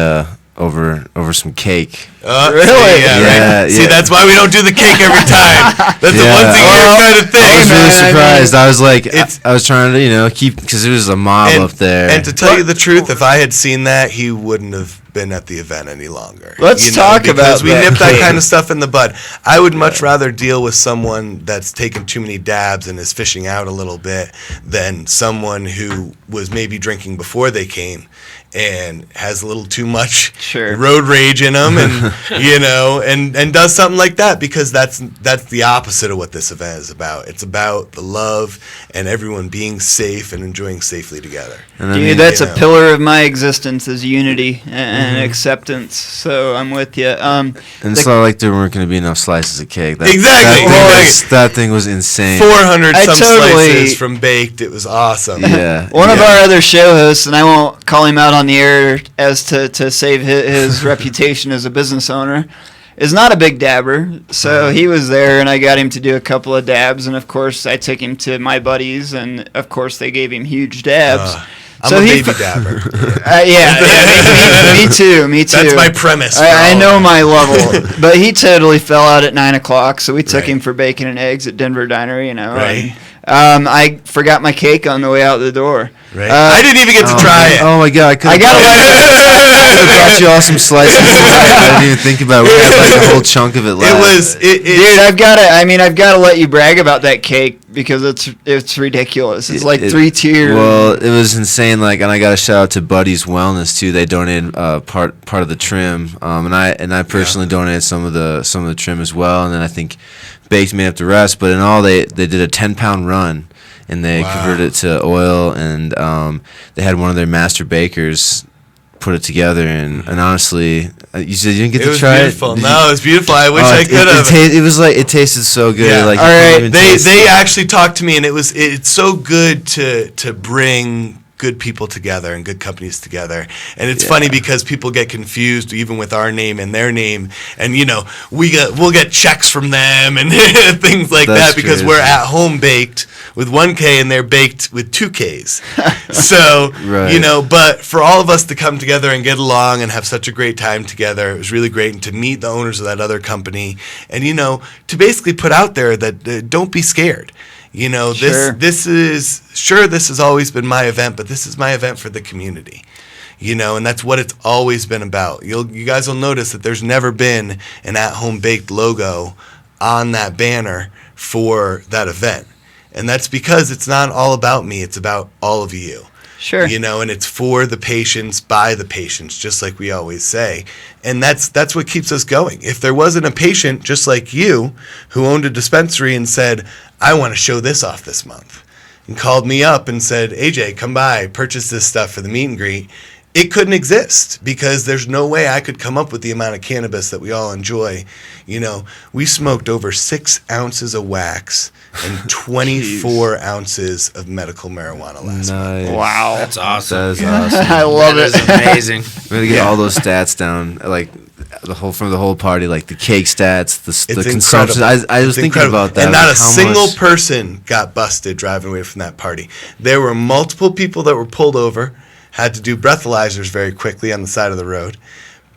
over some cake. Really? Yeah. See, that's why we don't do the cake every time. That's a once a year kind of thing. I was really surprised. I was like, I was trying to, keep, because it was a mob up there. And to tell you the truth, if I had seen that, he wouldn't have been at the event any longer. Let's talk about because we nip that cake. kind of stuff in the bud. I would much rather deal with someone that's taken too many dabs and is fishing out a little bit than someone who was maybe drinking before they came and has a little too much road rage in them, and and does something like that, because that's the opposite of what this event is about. It's about the love and everyone being safe and enjoying safely together. Dude, that's a pillar of my existence, is unity and acceptance. So I'm with you. And it's not like there weren't going to be enough slices of cake. That thing was insane. 400 slices from baked. It was awesome. Yeah. One of our other show hosts, and I won't call him out on the air as to save his reputation as a business owner, is not a big dabber. So he was there, and I got him to do a couple of dabs, and of course I took him to my buddies, and of course they gave him huge dabs. I'm a baby dabber. Me too. That's my premise. I know my level. But he totally fell out at 9 o'clock, so we took him for bacon and eggs at Denver Diner, Right. And, I forgot my cake on the way out the door. Right. I didn't even get to try it. Oh my god! I could have brought you all some slices. I didn't even think about it. We had like a whole chunk of it left. Dude, I've got to let you brag about that cake, because it's ridiculous. It's like 3 tiers. Well, it was insane. And I got a shout out to Buddy's Wellness too. They donated part of the trim, and I personally donated some of the trim as well. And then I think Baked made up the rest. But in all, they did a 10-pound run. And they converted it to oil, and they had one of their master bakers put it together. And honestly, you said you didn't get to try it. Beautiful. No, it was beautiful. I wish I could have. It was like, it tasted so good. Yeah. Like, all right, they actually talked to me, and it's so good to bring good people together and good companies together. And it's funny because people get confused even with our name and their name, and we'll get checks from them and things like that, because we're at home baked with 1K and they're baked with 2Ks. So but for all of us to come together and get along and have such a great time together, it was really great. And to meet the owners of that other company, and to basically put out there that don't be scared. This has always been my event, but this is my event for the community. And that's what it's always been about. You guys will notice that there's never been an at-home baked logo on that banner for that event. And that's because it's not all about me, it's about all of you. Sure. And it's for the patients, by the patients, just like we always say. And that's what keeps us going. If there wasn't a patient just like you who owned a dispensary and said, I want to show this off this month, and called me up and said, AJ, come by, purchase this stuff for the meet and greet, it couldn't exist because there's no way I could come up with the amount of cannabis that we all enjoy. We smoked over 6 ounces of wax and 24 ounces of medical marijuana last month. Wow. That's awesome. That is awesome. I love it. That is amazing. We're gonna get all those stats down, like from the whole party, like the cake stats, the consumption. I was thinking about that. And not like a single person got busted driving away from that party. There were multiple people that were pulled over, had to do breathalyzers very quickly on the side of the road.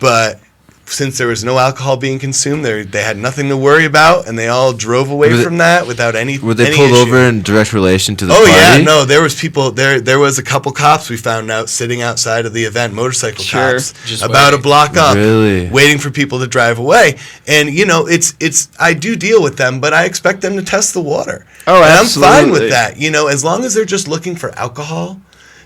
But since there was no alcohol being consumed, they had nothing to worry about, and they all drove away from that without any Were they any pulled issue. over in direct relation to the Oh, party? yeah, no, there was people, there was a couple cops we found out sitting outside of the event, motorcycle Sure. cops, Just about waiting. a block up, Really? waiting for people to drive away. And, it's I do deal with them, but I expect them to test the water. Oh, and absolutely. I'm fine with that, as long as they're just looking for alcohol,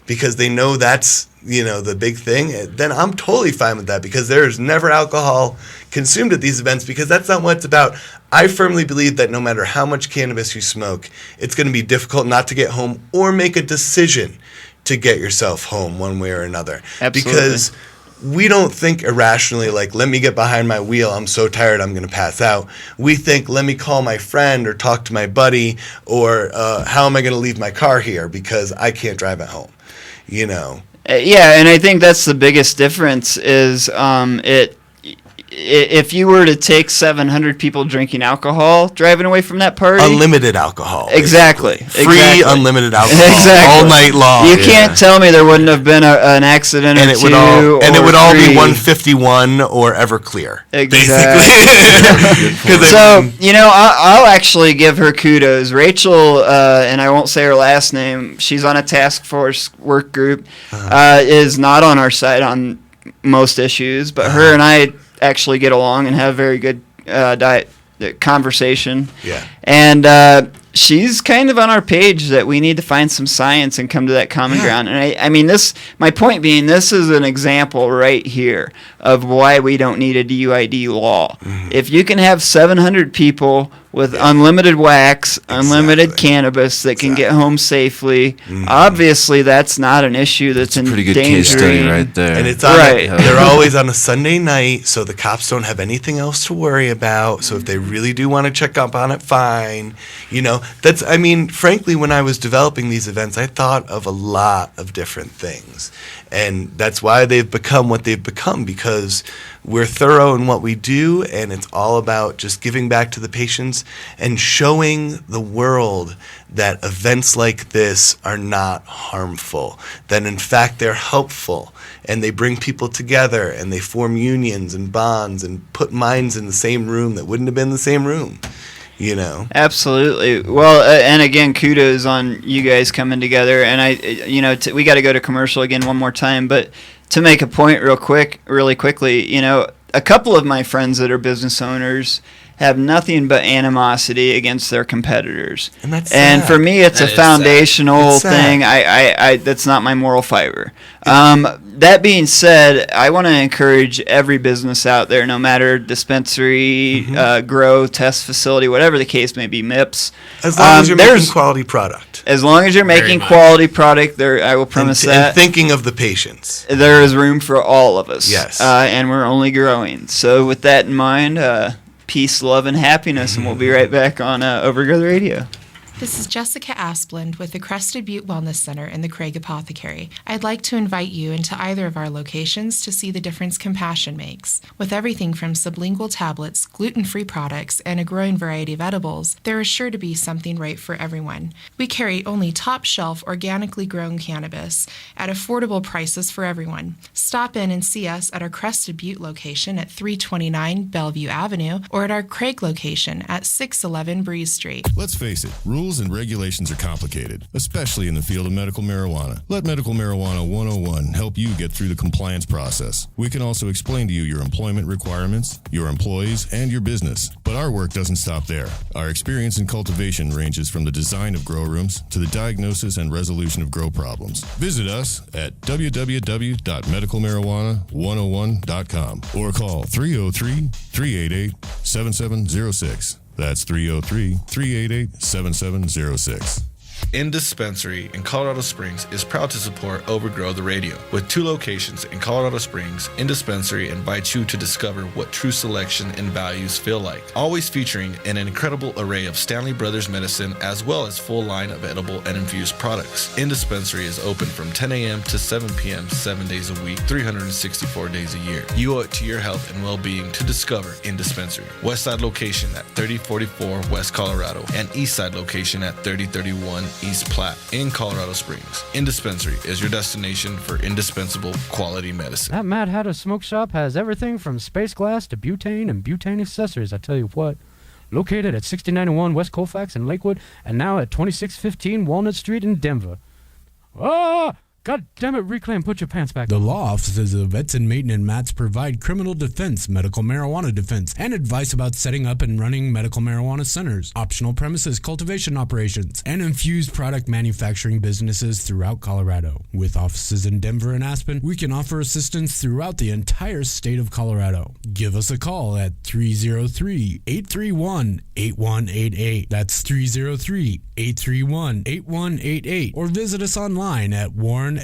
because they know that's, the big thing, then I'm totally fine with that, because there is never alcohol consumed at these events, because that's not what it's about. I firmly believe that no matter how much cannabis you smoke, it's going to be difficult not to get home or make a decision to get yourself home one way or another. Absolutely. Because we don't think irrationally like, let me get behind my wheel, I'm so tired I'm going to pass out. We think, let me call my friend or talk to my buddy, or how am I going to leave my car here because I can't drive at home, Yeah, and I think that's the biggest difference is if you were to take 700 people drinking alcohol driving away from that party. Unlimited alcohol. Exactly. Free unlimited alcohol. Exactly. All night long. You can't tell me there wouldn't have been an accident And or it two. would all be three. 151 or Everclear. Exactly. Basically. So, I'll actually give her kudos. Rachel, and I won't say her last name, she's on a task force work group, is not on our side on most issues, but her and I actually get along and have very good conversation. Yeah. And she's kind of on our page that we need to find some science and come to that common ground. And I mean, my point being, this is an example right here of why we don't need a DUID law. Mm-hmm. If you can have 700 people with unlimited wax, unlimited cannabis that can get home safely, obviously that's not an issue that's Pretty good endangering. case study right there. And it's on Right. they're always on a Sunday night, so the cops don't have anything else to worry about. So if they really do want to check up on it, fine. Frankly, when I was developing these events, I thought of a lot of different things. And that's why they've become what they've become, because we're thorough in what we do, and it's all about just giving back to the patients and showing the world that events like this are not harmful, that in fact they're helpful, and they bring people together, and they form unions and bonds and put minds in the same room that wouldn't have been the same room. Absolutely. Well, and again, kudos on you guys coming together. And we got to go to commercial again one more time. But to make a point really quickly, a couple of my friends that are business owners have nothing but animosity against their competitors. And that's and sad. for me, it's That a is foundational sad. thing. I that's not my moral fiber. That being said, I want to encourage every business out there, no matter dispensary, grow, test facility, whatever the case may be, MIPS. As long as you're making quality product. As long as you're making much. quality product, I will premise And that. thinking of the patients. There is room for all of us. Yes. And we're only growing. So with that in mind, peace, love, and happiness, and we'll be right back on Overgrow the Radio. This is Jessica Asplund with the Crested Butte Wellness Center in the Craig Apothecary. I'd like to invite you into either of our locations to see the difference compassion makes. With everything from sublingual tablets, gluten-free products, and a growing variety of edibles, there is sure to be something right for everyone. We carry only top-shelf, organically grown cannabis at affordable prices for everyone. Stop in and see us at our Crested Butte location at 329 Bellevue Avenue or at our Craig location at 611 Breeze Street. Let's face it, rules Rules and regulations are complicated, especially in the field of medical marijuana. Let Medical Marijuana 101 help you get through the compliance process. We can also explain to you your employment requirements, your employees, and your business. But our work doesn't stop there. Our experience in cultivation ranges from the design of grow rooms to the diagnosis and resolution of grow problems. Visit us at www.medicalmarijuana101.com or call 303-388-7706. That's 303-388-7706. In Dispensary in Colorado Springs is proud to support Overgrow the Radio. With 2 locations in Colorado Springs, In Dispensary invites you to discover what true selection and values feel like. Always featuring an incredible array of Stanley Brothers medicine as well as full line of edible and infused products. In Dispensary is open from 10 a.m. to 7 p.m. 7 days a week, 364 days a year. You owe it to your health and well-being to discover In Dispensary. West Side location at 3044 West Colorado and East Side location at 3031 East Platte in Colorado Springs. In Dispensary is your destination for indispensable quality medicine. That Mad Hatter Smoke Shop has everything from space glass to butane and butane accessories, I tell you what. Located at 6091 West Colfax in Lakewood and now at 2615 Walnut Street in Denver. Ah! God damn it, Reclaim, put your pants back. The law offices of Edson, Maton, and Matz provide criminal defense, medical marijuana defense, and advice about setting up and running medical marijuana centers, optional premises cultivation operations, and infused product manufacturing businesses throughout Colorado. With offices in Denver and Aspen, we can offer assistance throughout the entire state of Colorado. Give us a call at 303-831-8188. That's 303-831-8188. Or visit us online at warrenedson.com.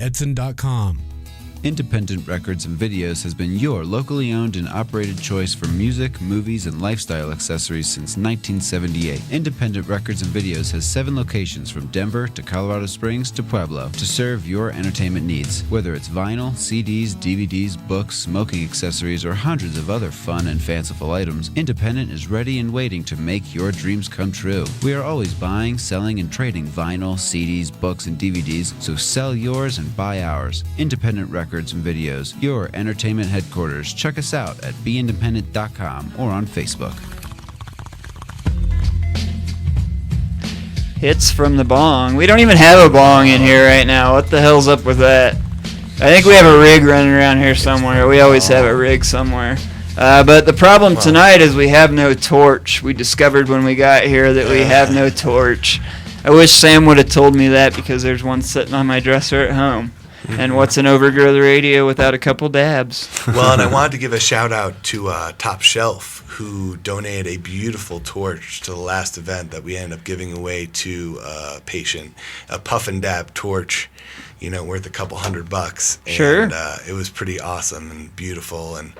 Independent Records and Videos has been your locally owned and operated choice for music, movies, and lifestyle accessories since 1978. Independent Records and Videos has 7 locations from Denver to Colorado Springs to Pueblo to serve your entertainment needs. Whether it's vinyl, CDs, DVDs, books, smoking accessories, or hundreds of other fun and fanciful items, Independent is ready and waiting to make your dreams come true. We are always buying, selling, and trading vinyl, CDs, books, and DVDs, so sell yours and buy ours. Independent Records and Videos, your entertainment headquarters. Check us out at beindependent.com or on Facebook. Hits from the bong. We don't even have a bong in here right now. What the hell's up with that? I think we have a rig running around here somewhere. We always have a rig somewhere. But the problem tonight is we have no torch. We discovered when we got here that we have no torch. I wish Sam would have told me that because there's one sitting on my dresser at home. And what's an Overgrow the Radio without a couple dabs? Well, and I wanted to give a shout out to Top Shelf, who donated a beautiful torch to the last event that we ended up giving away to a patient, a puff and dab torch, worth a couple $100. Sure. And it was pretty awesome and beautiful, and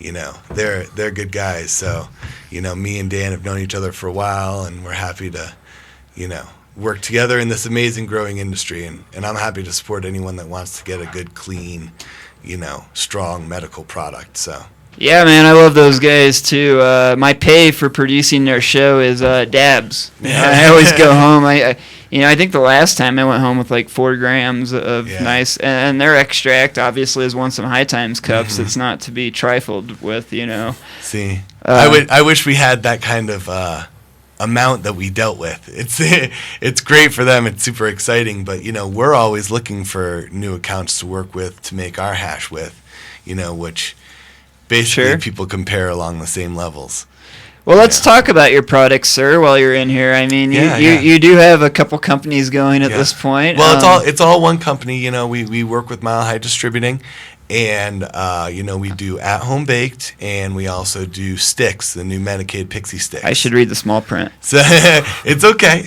they're good guys. So, me and Dan have known each other for a while, and we're happy to, work together in this amazing growing industry, and I'm happy to support anyone that wants to get a good, clean, strong medical product. So yeah, man, I love those guys too. My pay for producing their show is dabs. I always go home. I think the last time I went home with like 4 grams of nice, and their extract obviously has won some High Times cups. It's not to be trifled with, See, I wish we had that kind of amount that we dealt with. It's great for them. It's super exciting, but we're always looking for new accounts to work with to make our hash with, which basically people compare along the same levels. Well, let's talk about your products, sir, while you're in here. I mean, you do have a couple companies going at this point. Well, it's all one company. We work with Mile High Distributing, and we do at-home baked, and we also do sticks, the new Medicaid Pixie sticks. I should read the small print. So it's okay.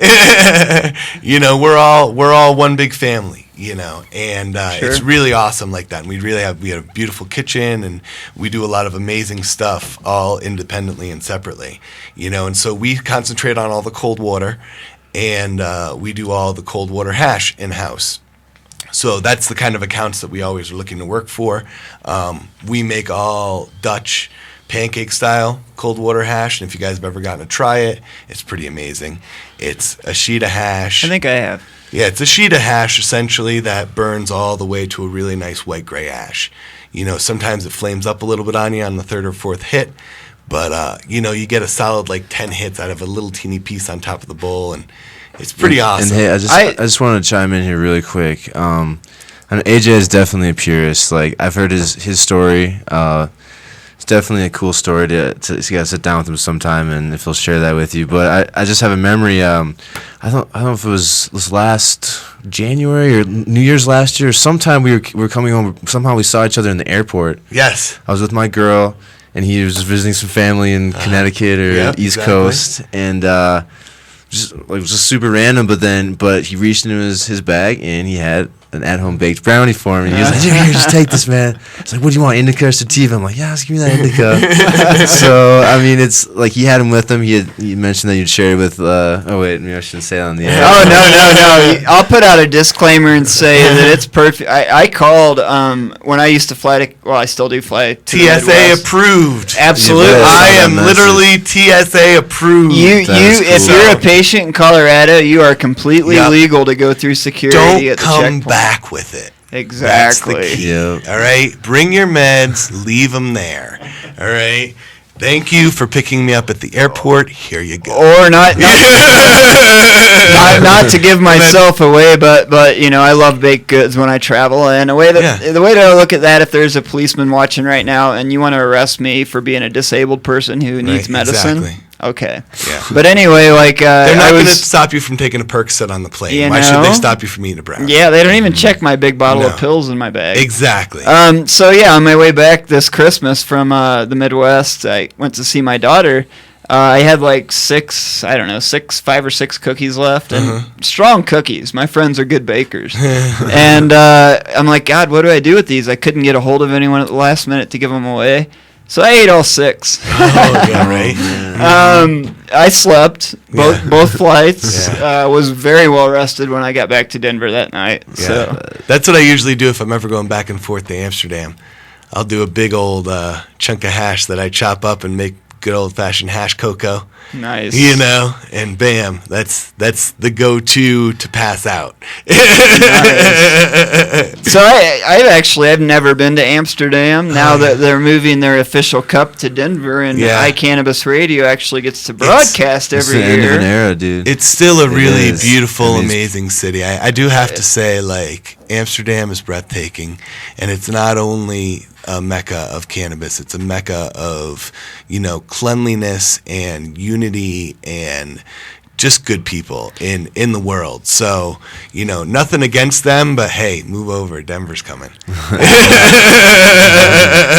We're all one big family. And it's really awesome like that. And we have a beautiful kitchen, and we do a lot of amazing stuff all independently and separately. And so we concentrate on all the cold water, and we do all the cold water hash in-house. So that's the kind of accounts that we always are looking to work for. We make all Dutch pancake style cold water hash, and if you guys have ever gotten to try it, it's pretty amazing. It's a sheet of hash. I think I have. Yeah, it's a sheet of hash essentially that burns all the way to a really nice white gray ash. Sometimes it flames up a little bit on you on the 3rd or 4th hit, but you get a solid like 10 hits out of a little teeny piece on top of the bowl, and It's pretty awesome. And hey, I just want to chime in here really quick. I know AJ is definitely a purist. Like, I've heard his story. It's definitely a cool story to you gotta sit down with him sometime, and if he'll share that with you. But I just have a memory. I don't know if it was last January or New Year's last year. Sometime we were coming home. Somehow we saw each other in the airport. Yes. I was with my girl, and he was visiting some family in Connecticut or East Coast, and it was just super random. But he reached into his bag, and he had an at-home baked brownie for me. He was like, "Here, just take this, man." It's like, "What do you want, indica or sativa?" I'm like, "Yeah, just give me that indica." So, I mean, it's like he had him with him. He mentioned that you'd share it with. Oh wait, maybe I shouldn't say that on the air. Oh no! I'll put out a disclaimer and say that it's perfect. I called when I used to fly to. Well, I still do fly to TSA approved. Absolutely, I am literally TSA approved. If you're a patient in Colorado, you are completely legal to go through security Don't at the come checkpoint. back with it. Exactly. That's the key. Yep. All right. Bring your meds. Leave them there. All right. Thank you for picking me up at the airport. Here you go. Or not to give myself away, but I love baked goods when I travel, and the way that I look at that, if there's a policeman watching right now and you want to arrest me for being a disabled person who needs medicine. Exactly. Okay. Yeah. But anyway, like they're not going to stop you from taking a Percocet on the plane. Why should they stop you from eating a brownie? Yeah, they don't even check my big bottle of pills in my bag. Exactly. So yeah, on my way back this Christmas from the Midwest, I went to see my daughter. I had like 5 or 6 cookies left, and strong cookies. My friends are good bakers. And I'm like, God, what do I do with these? I couldn't get a hold of anyone at the last minute to give them away. So I ate all 6. Oh, yeah, right. I slept both flights. Was very well rested when I got back to Denver that night. Yeah. So That's what I usually do if I'm ever going back and forth to Amsterdam. I'll do a big old chunk of hash that I chop up and make good old-fashioned hash cocoa. Nice. And bam, that's the go-to to pass out. So I've never been to Amsterdam. Now that they're moving their official cup to Denver, and iCannabis Radio actually gets to broadcast every year. It's the end of an era, dude. It's still a really beautiful, amazing city. I do have to say, like, Amsterdam is breathtaking, and it's not only a mecca of cannabis. It's a mecca of, cleanliness and unity and just good people in the world. So, nothing against them, but hey, move over. Denver's coming.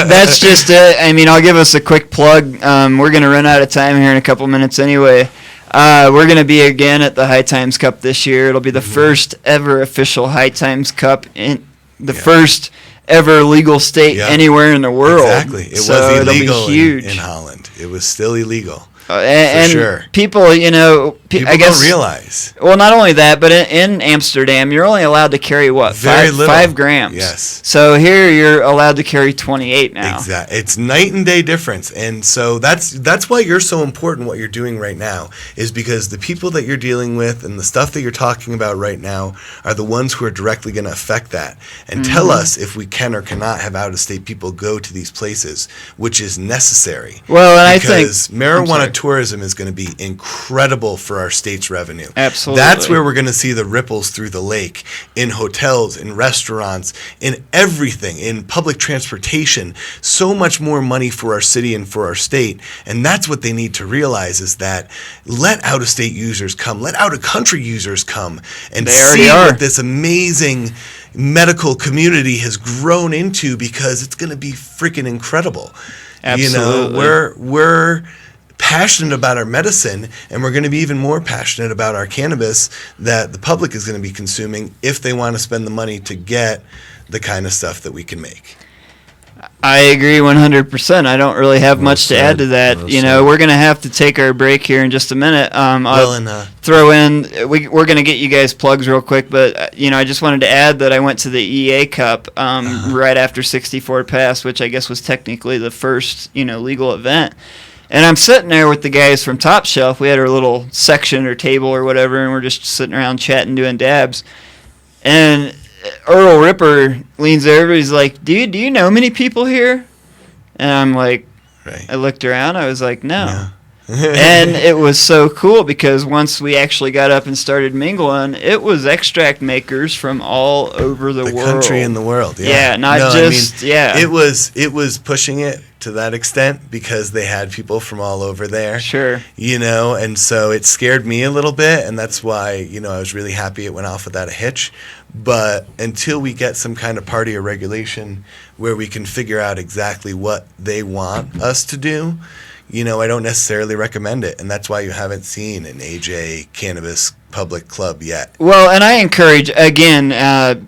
That's just it. I mean, I'll give us a quick plug. We're going to run out of time here in a couple minutes anyway. We're going to be again at the High Times Cup this year. It'll be the first ever official High Times Cup in the first ever legal state anywhere in the world. Exactly. It was illegal in Holland. It was still illegal. And sure. People, I guess don't realize. Well, not only that, but in Amsterdam, you're only allowed to carry what? Very little. 5 grams. Yes. So here you're allowed to carry 28 now. Exactly. It's night and day difference, and so that's why you're so important. What you're doing right now is because the people that you're dealing with and the stuff that you're talking about right now are the ones who are directly going to affect that. And tell us if we can or cannot have out-of-state people go to these places, which is necessary. Well, and I think because marijuana tourism is going to be incredible for our state's revenue. Absolutely. That's where we're going to see the ripples through the lake, in hotels, in restaurants, in everything, in public transportation. So much more money for our city and for our state. And that's what they need to realize, is that let out-of-state users come, let out-of-country users come and see what this amazing medical community has grown into, because it's going to be freaking incredible. Absolutely. We're passionate about our medicine, and we're going to be even more passionate about our cannabis that the public is going to be consuming if they want to spend the money to get the kind of stuff that we can make. I agree 100%. I don't really have much to add to that. We're going to have to take our break here in just a minute. I'll throw in, we're going to get you guys plugs real quick, but, I just wanted to add that I went to the EA Cup right after 64 passed, which I guess was technically the first, legal event. And I'm sitting there with the guys from Top Shelf. We had our little section or table or whatever, and we're just sitting around chatting, doing dabs. And Earl Ripper leans over. He's like, do you know many people here? And I'm like, I looked around. I was like, no. And it was so cool because once we actually got up and started mingling, it was extract makers from all over the world. The country and the world, yeah. Yeah, not just, yeah. It was pushing it to that extent because they had people from all over there. Sure. You know, and so it scared me a little bit, and that's why, you know, I was really happy it went off without a hitch. But until we get some kind of party or regulation where we can figure out exactly what they want us to do, you know, I don't necessarily recommend it. And that's why you haven't seen an AJ Cannabis Public Club yet. Well, and I encourage, again, a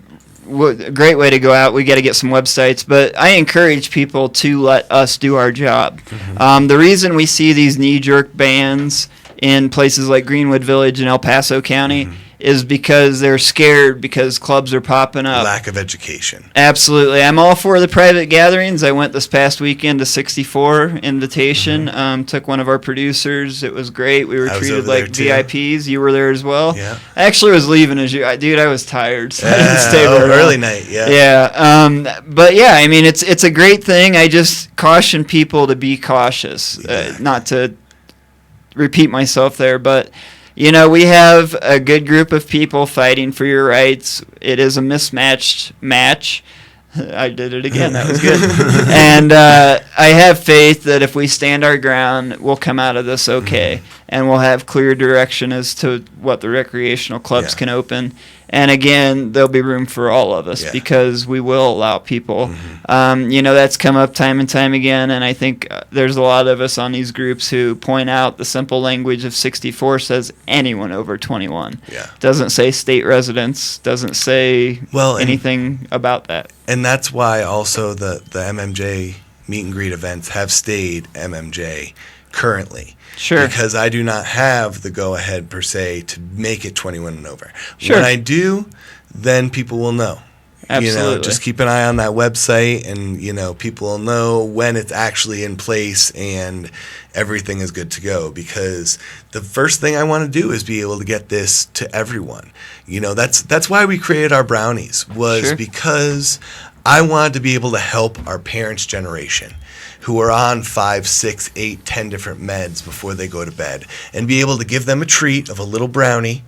great way to go out. We got to get some websites, but I encourage people to let us do our job. The reason we see these knee-jerk bans in places like Greenwood Village and El Paso County is because they're scared because clubs are popping up. Lack of education. Absolutely. I'm all for the private gatherings. I went this past weekend to 64 Invitation. Took one of our producers. It was great. We were treated like VIPs. You were there as well? Yeah. I actually was leaving as you. Dude, I was tired, so I didn't stay very long. Early night, yeah. Yeah. But yeah, I mean, it's a great thing. I just caution people to be cautious. Not to repeat myself there, but you know, we have a good group of people fighting for your rights. It is a mismatched match. I did it again. That was good. And I have faith that if we stand our ground, we'll come out of this okay. And we'll have clear direction as to what the recreational clubs can open. And again, there'll be room for all of us because we will allow people. You know, that's come up time and time again. And I think there's a lot of us on these groups who point out the simple language of 64 says anyone over 21. Doesn't say state residents, doesn't say anything about that. And that's why also the MMJ meet and greet events have stayed MMJ currently. Sure. Because I do not have the go-ahead, per se, to make it 21 and over. Sure. When I do, then people will know. Absolutely. You know, just keep an eye on that website, and, you know, people will know when it's actually in place and everything is good to go. Because the first thing I want to do is be able to get this to everyone. You know, that's why we created our brownies, was because I wanted to be able to help our parents' generation, who are on 5, 6, 8, 10 different meds before they go to bed, and be able to give them a treat of a little brownie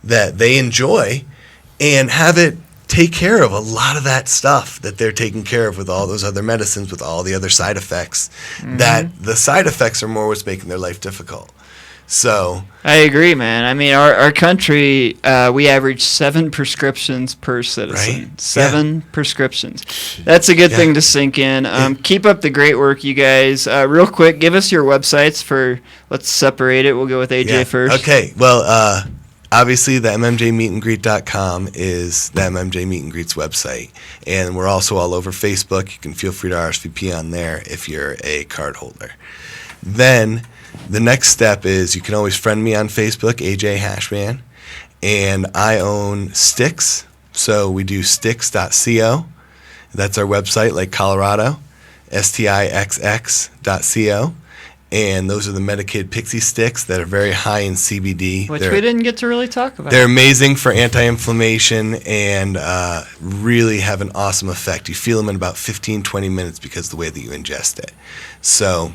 that they enjoy and have it take care of a lot of that stuff that they're taking care of with all those other medicines, with all the other side effects, that the side effects are more what's making their life difficult. So I agree, man. I mean, our country, we average 7 prescriptions per citizen. Right? 7 prescriptions. That's a good thing to sink in. Keep up the great work, you guys. Real quick, give us your websites for, let's separate it. We'll go with AJ first. Okay. Well, obviously, the MMJmeetandgreet.com is the MMJ Meet and Greet's website. And we're also all over Facebook. You can feel free to RSVP on there if you're a card holder. Then the next step is you can always friend me on Facebook, AJ Hashman, and I own Stix. So we do Stix.co. That's our website, like Colorado, STIXX.co. And those are the Medicaid Pixie Sticks that are very high in CBD. Which we didn't get to really talk about. They're amazing for anti-inflammation and really have an awesome effect. You feel them in about 15, 20 minutes because of the way that you ingest it. So,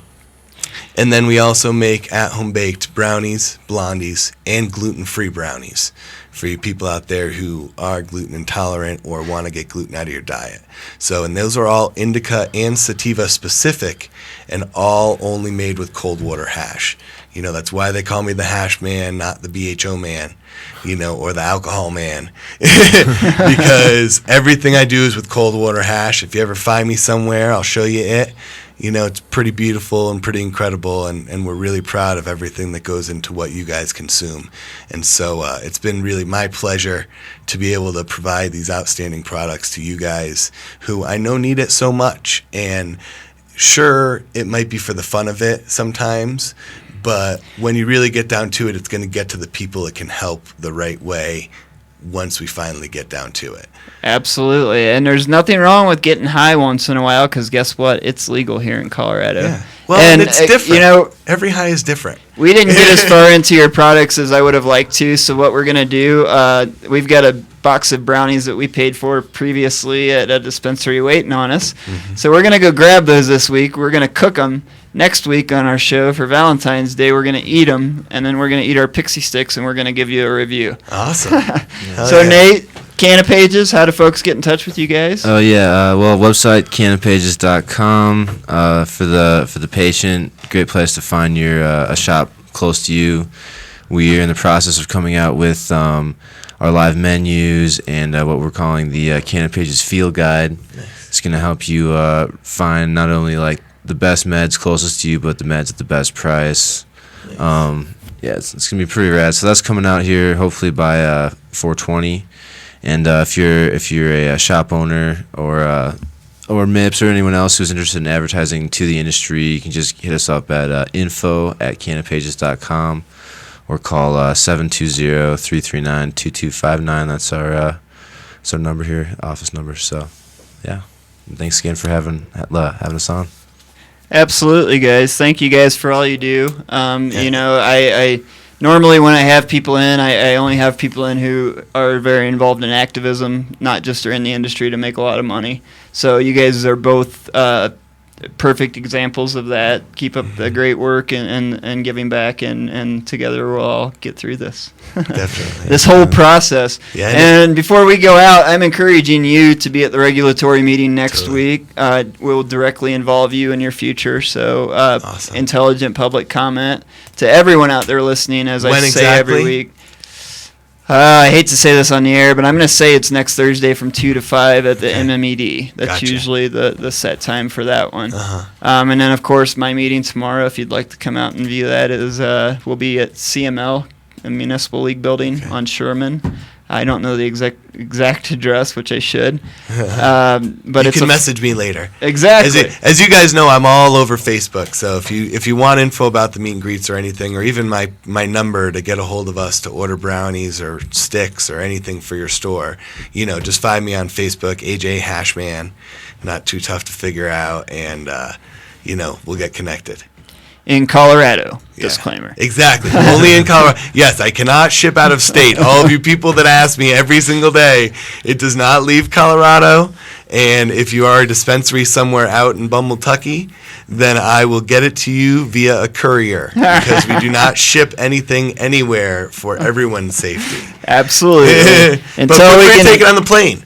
and then we also make at-home baked brownies, blondies, and gluten-free brownies for you people out there who are gluten intolerant or want to get gluten out of your diet. So, and those are all indica and sativa specific and all only made with cold water hash. You know, that's why they call me the hash man, not the BHO man, you know, or the alcohol man. Because everything I do is with cold water hash. If you ever find me somewhere, I'll show you it. You know, it's pretty beautiful and pretty incredible, and we're really proud of everything that goes into what you guys consume. And so it's been really my pleasure to be able to provide these outstanding products to you guys who I know need it so much. And sure, it might be for the fun of it sometimes, but when you really get down to it, it's going to get to the people it can help the right way once we finally get down to it. Absolutely. And there's nothing wrong with getting high once in a while because guess what? It's legal here in Colorado. Yeah. Well, and it's different. You know, every high is different. We didn't get as far into your products as I would have liked to, so what we're going to do, we've got a box of brownies that we paid for previously at a dispensary waiting on us. So we're going to go grab those this week. We're going to cook them next week on our show for Valentine's Day. We're going to eat them, and then we're going to eat our pixie sticks, and we're going to give you a review. Awesome. So, Nate, Can of Pages, how do folks get in touch with you guys? Oh yeah, well, website canofpages.com for the patient. Great place to find your a shop close to you. We are in the process of coming out with our live menus and what we're calling the Can of Pages Field Guide. Nice. It's going to help you find not only like the best meds closest to you, but the meds at the best price. Nice. It's going to be pretty rad. So that's coming out here hopefully by 4/20. And if you're a shop owner or MIPS or anyone else who's interested in advertising to the industry, you can just hit us up at info@canofpages.com or call 720-339-2259. That's our number here, office number. So, yeah. Thanks again for having us on. Absolutely, guys. Thank you guys for all you do. I normally when I have people in, I only have people in who are very involved in activism, not just are in the industry to make a lot of money. So you guys are both perfect examples of that. Keep up the great work and giving back, and together we'll all get through this. Definitely. This whole process. Yeah, and before we go out, I'm encouraging you to be at the regulatory meeting next week. We'll directly involve you in your future. So awesome. Intelligent public comment to everyone out there listening, as I say every week. I hate to say this on the air, but I'm going to say it's next Thursday from 2 to 5 at the MMED. That's usually the set time for that one. And then, of course, my meeting tomorrow, if you'd like to come out and view that, will be at CML, the Municipal League Building on Sherman. I don't know the exact address, which I should. But you can message me later. Exactly. As you guys know, I'm all over Facebook. So if you want info about the meet and greets or anything, or even my number to get a hold of us to order brownies or sticks or anything for your store, just find me on Facebook, AJ Hashman. Not too tough to figure out, and we'll get connected. In Colorado, disclaimer. Exactly. Only in Colorado. Yes, I cannot ship out of state. All of you people that ask me every single day, it does not leave Colorado. And if you are a dispensary somewhere out in Bumbletucky, then I will get it to you via a courier, because we do not ship anything anywhere for everyone's safety. Absolutely. But we can take it on the plane.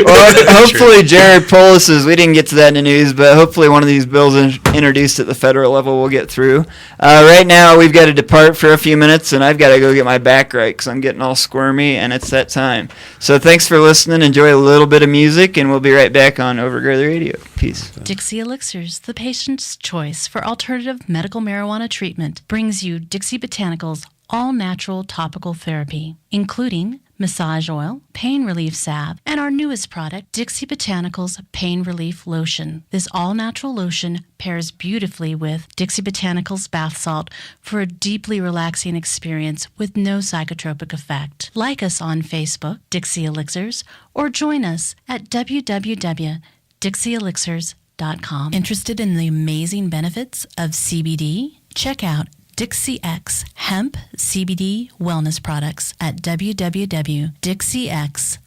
Well, hopefully Jared Polis's, we didn't get to that in the news, but hopefully one of these bills introduced at the federal level will get through. Right now we've got to depart for a few minutes, and I've got to go get my back right because I'm getting all squirmy, and it's that time. So thanks for listening. Enjoy a little bit of music, and we'll be right back on Overgrow the Radio. Peace. Dixie Elixirs, the patient's choice for alternative medical marijuana treatment, brings you Dixie Botanicals all-natural topical therapy, including massage oil, pain relief salve, and our newest product, Dixie Botanicals Pain Relief Lotion. This all-natural lotion pairs beautifully with Dixie Botanicals bath salt for a deeply relaxing experience with no psychotropic effect. Like us on Facebook, Dixie Elixirs, or join us at www.dixieelixirs.com. Interested in the amazing benefits of CBD? Check out Dixie X Hemp CBD Wellness Products at www.dixiex.com.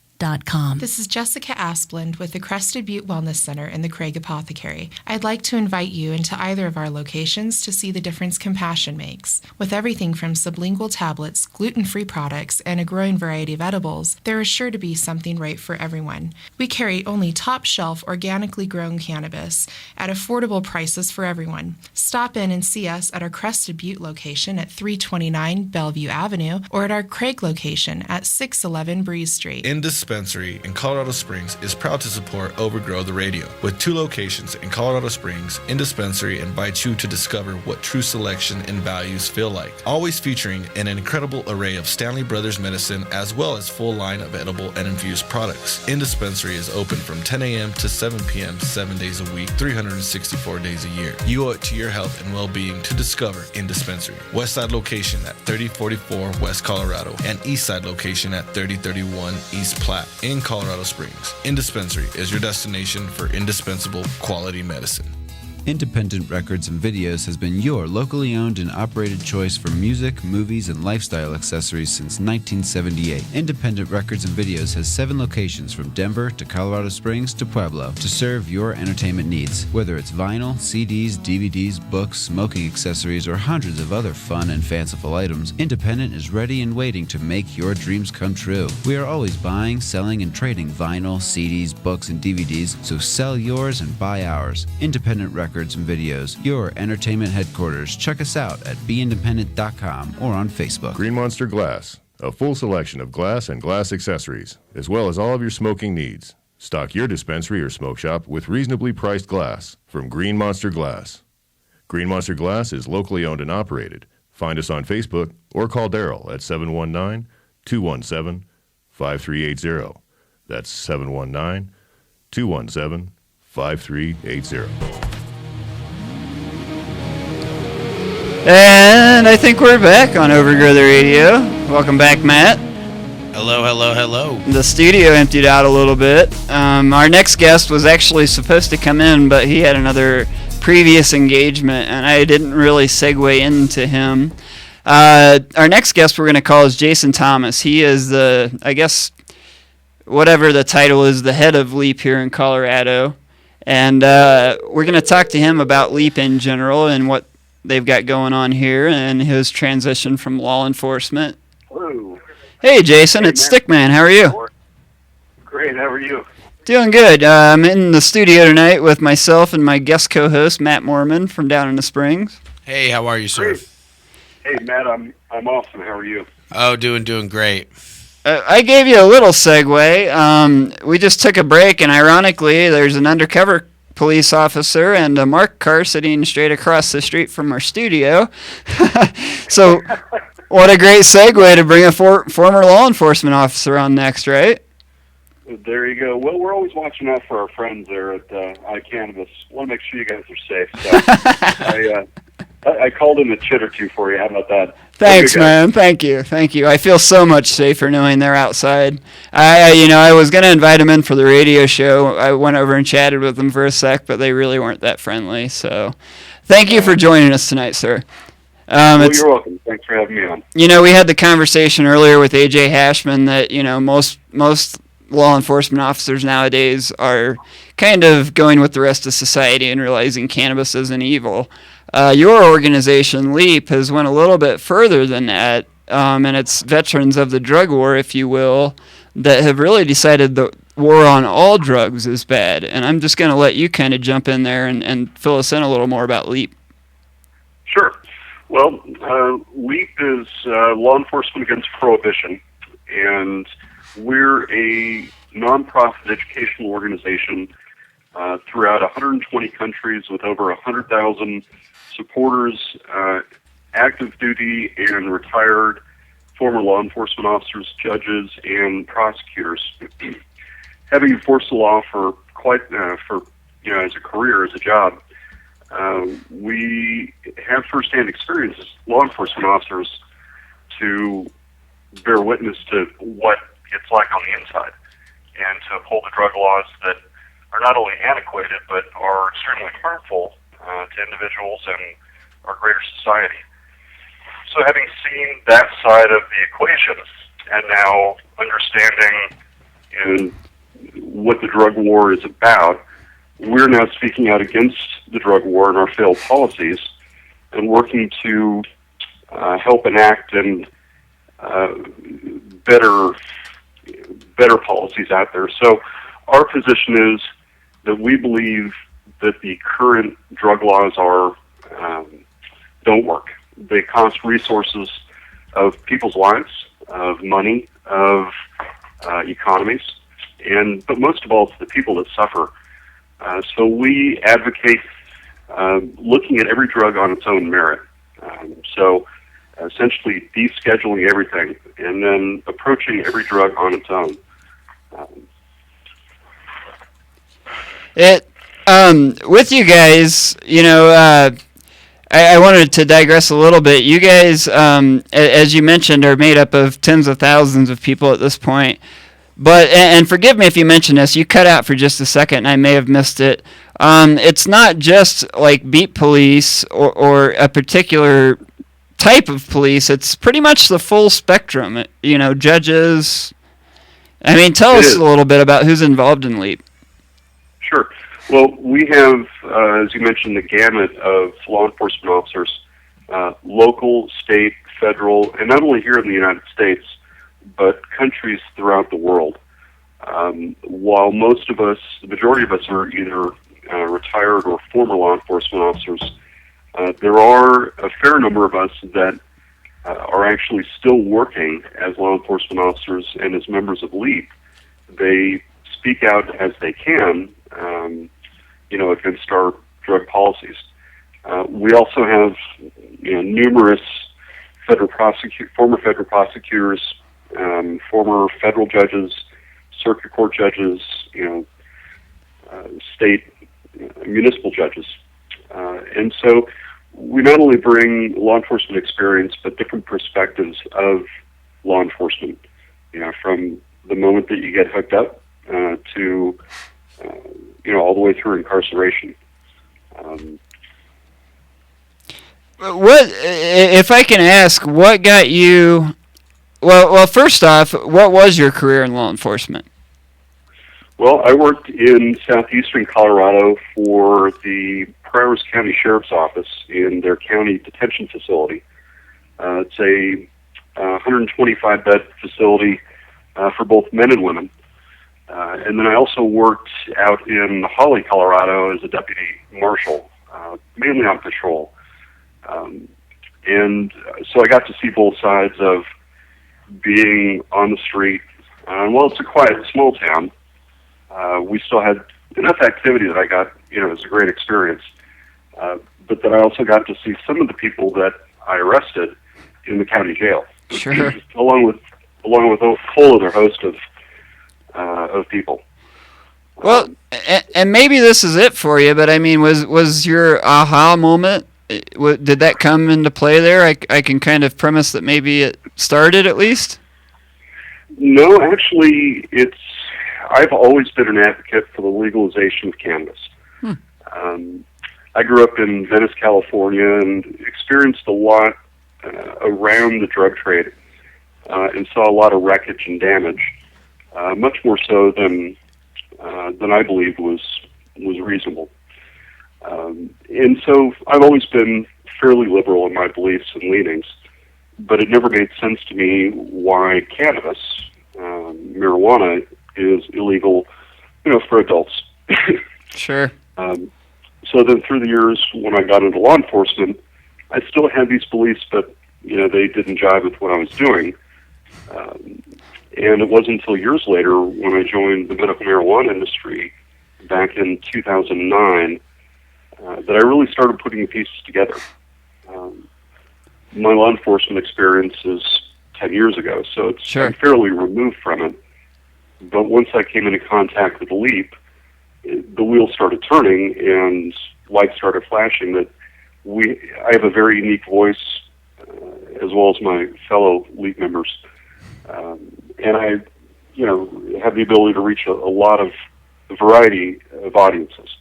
This is Jessica Asplund with the Crested Butte Wellness Center in the Craig Apothecary. I'd like to invite you into either of our locations to see the difference compassion makes. With everything from sublingual tablets, gluten-free products, and a growing variety of edibles, there is sure to be something right for everyone. We carry only top-shelf, organically grown cannabis at affordable prices for everyone. Stop in and see us at our Crested Butte location at 329 Bellevue Avenue or at our Craig location at 611 Breeze Street. Dispensary in Colorado Springs is proud to support Overgrow the Radio. With 2 locations in Colorado Springs, in Dispensary invites you to discover what true selection and values feel like. Always featuring an incredible array of Stanley Brothers medicine as well as full line of edible and infused products. In Dispensary is open from 10 a.m. to 7 p.m. 7 days a week, 364 days a year. You owe it to your health and well-being to discover in Dispensary. West Side location at 3044 West Colorado and East Side location at 3031 East Platte in Colorado Springs. In Dispensary is your destination for indispensable quality medicine. Independent Records and Videos has been your locally owned and operated choice for music, movies, and lifestyle accessories since 1978. Independent Records and Videos has 7 locations from Denver to Colorado Springs to Pueblo to serve your entertainment needs. Whether it's vinyl, CDs, DVDs, books, smoking accessories, or hundreds of other fun and fanciful items, Independent is ready and waiting to make your dreams come true. We are always buying, selling, and trading vinyl, CDs, books, and DVDs, so sell yours and buy ours. Independent Records and Videos, your entertainment headquarters. Check us out at beindependent.com or on Facebook. Green Monster Glass, a full selection of glass and glass accessories, as well as all of your smoking needs. Stock your dispensary or smoke shop with reasonably priced glass from Green Monster Glass. Green Monster Glass is locally owned and operated. Find us on Facebook or call Daryl at 719-217-5380. That's 719-217-5380. And I think we're back on Overgrow the Radio. Welcome back, Matt. Hello, hello, hello. The studio emptied out a little bit. Our next guest was actually supposed to come in, but he had another previous engagement, and I didn't really segue into him. Our next guest we're going to call is Jason Thomas. He is I guess, whatever the title is, the head of LEAP here in Colorado. And we're going to talk to him about LEAP in general and what they've got going on here and his transition from law enforcement. Hello. Hey, Jason, it's Stickman. How are you? Great, how are you? Doing good. I'm in the studio tonight with myself and my guest co-host, Matt Mormon from down in the Springs. Hey, how are you, sir? Great. Hey, Matt, I'm awesome. How are you? Oh, doing great. I gave you a little segue. We just took a break, and ironically, there's an undercover police officer and a marked car sitting straight across the street from our studio. So, what a great segue to bring a former law enforcement officer on next, right? There you go. Well, we're always watching out for our friends there at iCannabis. Want to make sure you guys are safe. So I called in a chit or two for you. How about that? Thanks, man. Thank you. I feel so much safer knowing they're outside. I was going to invite them in for the radio show. I went over and chatted with them for a sec, but they really weren't that friendly. So thank you for joining us tonight, sir. Well, you're welcome. Thanks for having me on. We had the conversation earlier with AJ Hashman that, most law enforcement officers nowadays are kind of going with the rest of society and realizing cannabis isn't evil. Your organization, LEAP, has went a little bit further than that, and it's veterans of the drug war, if you will, that have really decided the war on all drugs is bad. And I'm just going to let you kind of jump in there and fill us in a little more about LEAP. Sure. Well, LEAP is Law Enforcement Against Prohibition, and we're a nonprofit educational organization throughout 120 countries with over 100,000 supporters, active duty and retired former law enforcement officers, judges, and prosecutors. Having enforced the law for as a career, as a job, we have firsthand experience as law enforcement officers to bear witness to what it's like on the inside, and to uphold the drug laws that are not only antiquated but are extremely harmful to individuals and our greater society. So having seen that side of the equation and now understanding what the drug war is about, we're now speaking out against the drug war and our failed policies and working to help enact and better policies out there. So our position is that we believe that the current drug laws don't work. They cost resources of people's lives, of money, of economies, but most of all, it's the people that suffer. So we advocate looking at every drug on its own merit. So essentially descheduling everything and then approaching every drug on its own. With you guys, I wanted to digress a little bit. You guys, as you mentioned, are made up of tens of thousands of people at this point. But, and forgive me if you mentioned this, you cut out for just a second and I may have missed it. it's not just like beat police or a particular type of police. It's pretty much the full spectrum. Judges. I mean, tell us a little bit about who's involved in LEAP. Sure. Well, we have, as you mentioned, the gamut of law enforcement officers, local, state, federal, and not only here in the United States, but countries throughout the world. While most of us, the majority of us, are either retired or former law enforcement officers, there are a fair number of us that are actually still working as law enforcement officers and as members of LEAP. They speak out as they can, against our drug policies. We also have, numerous former federal prosecutors, former federal judges, circuit court judges, state municipal judges. And so we not only bring law enforcement experience, but different perspectives of law enforcement, from the moment that you get hooked up to, all the way through incarceration. What, if I can ask, what got you, well, first off, what was your career in law enforcement? Well, I worked in southeastern Colorado for the Prairie County Sheriff's Office in their county detention facility. It's a 125-bed facility for both men and women. And then I also worked out in Holly, Colorado as a deputy marshal, mainly on patrol. And so I got to see both sides of being on the street. Well, it's a quiet, small town. We still had enough activity that I got, it was a great experience. But then I also got to see some of the people that I arrested in the county jail. Sure. along with a whole other host of people. Well, and maybe this is it for you, but I mean, was your aha moment? Did that come into play there? I can kind of premise that maybe it started at least. No, actually, I've always been an advocate for the legalization of cannabis. I grew up in Venice, California, and experienced a lot around the drug trade, and saw a lot of wreckage and damage, much more so than I believed was reasonable. And so I've always been fairly liberal in my beliefs and leanings, but it never made sense to me why cannabis, marijuana, is illegal, for adults. Sure. So then through the years, when I got into law enforcement, I still had these beliefs, but, they didn't jive with what I was doing. And it wasn't until years later when I joined the medical marijuana industry back in 2009 that I really started putting the pieces together. My law enforcement experience is 10 years ago, so I'm fairly removed from it. But once I came into contact with LEAP, the wheels started turning and lights started flashing that I have a very unique voice, as well as my fellow LEAP members. And I, have the ability to reach a lot of variety of audiences.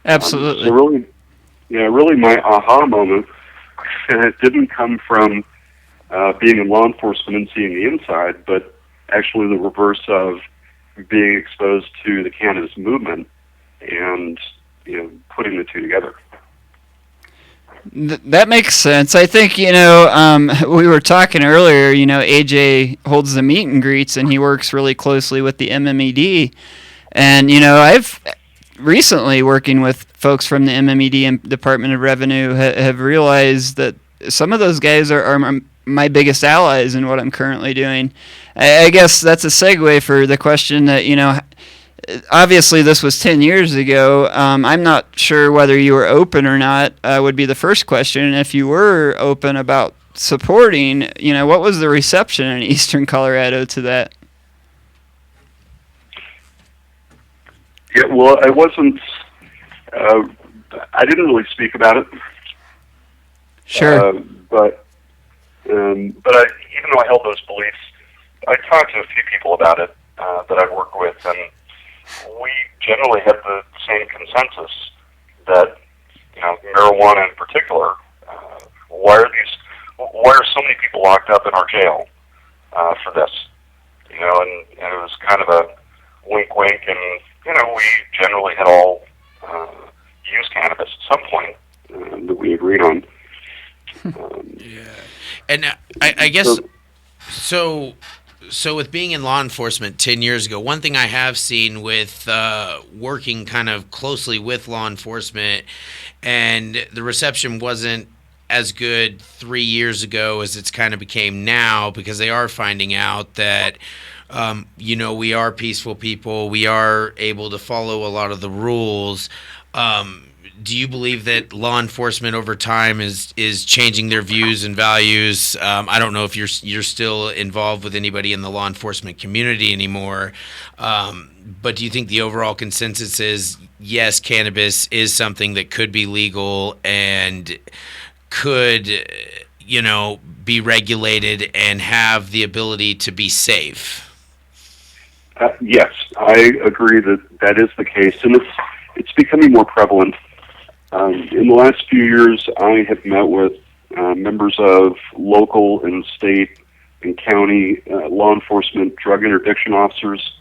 Absolutely. So really my aha moment didn't come from being in law enforcement and seeing the inside, but actually the reverse of being exposed to the cannabis movement and, putting the two together. That makes sense. I think, we were talking earlier, AJ holds the meet and greets and he works really closely with the MMED. And, I've recently working with folks from the MMED and Department of Revenue have realized that some of those guys are my biggest allies in what I'm currently doing. I guess that's a segue for the question that, obviously this was 10 years ago. I'm not sure whether you were open or not would be the first question. And if you were open about supporting, what was the reception in Eastern Colorado to that? Yeah, well, I wasn't, I didn't really speak about it. Sure. But even though I held those beliefs, I talked to a few people about it that I've worked with, and we generally had the same consensus that, marijuana in particular, why are so many people locked up in our jail for this? And it was kind of a wink, wink, and, we generally had all used cannabis at some point that we agreed on. Yeah. And I guess, so with being in law enforcement 10 years ago, one thing I have seen with working kind of closely with law enforcement, and the reception wasn't as good 3 years ago as it's kind of became now, because they are finding out that we are peaceful people. We are able to follow a lot of the rules. Do you believe that law enforcement over time is changing their views and values? I don't know if you're still involved with anybody in the law enforcement community anymore, but do you think the overall consensus is, yes, cannabis is something that could be legal and could, be regulated and have the ability to be safe? Yes, I agree that is the case, and it's becoming more prevalent. In the last few years, I have met with members of local and state and county law enforcement, drug interdiction officers,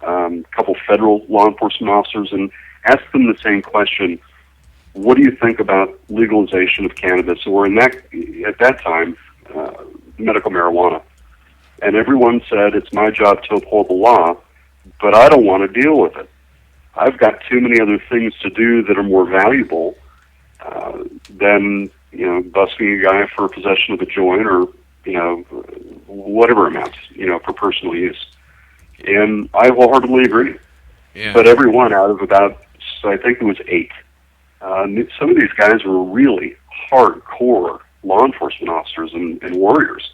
a couple federal law enforcement officers, and asked them the same question: what do you think about legalization of cannabis, or at that time, medical marijuana? And everyone said, it's my job to uphold the law, but I don't want to deal with it. I've got too many other things to do that are more valuable than, busting a guy for possession of a joint or, whatever amounts, for personal use. And I wholeheartedly agree. Yeah. But every one out of about, I think it was 8. Some of these guys were really hardcore law enforcement officers and warriors.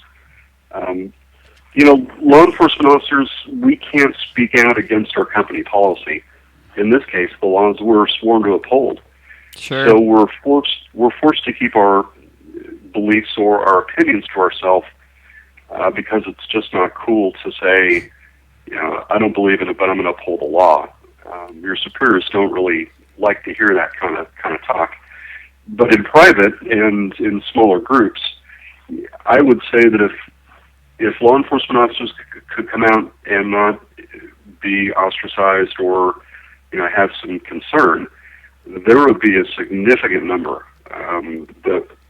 Law enforcement officers, we can't speak out against our company policy. In this case, the laws we're sworn to uphold. Sure. So we're forced to keep our beliefs or our opinions to ourselves because it's just not cool to say, I don't believe in it, but I'm going to uphold the law. Your superiors don't really like to hear that kind of talk. But in private and in smaller groups, I would say that if law enforcement officers could come out and not be ostracized or have some concern, there would be a significant number.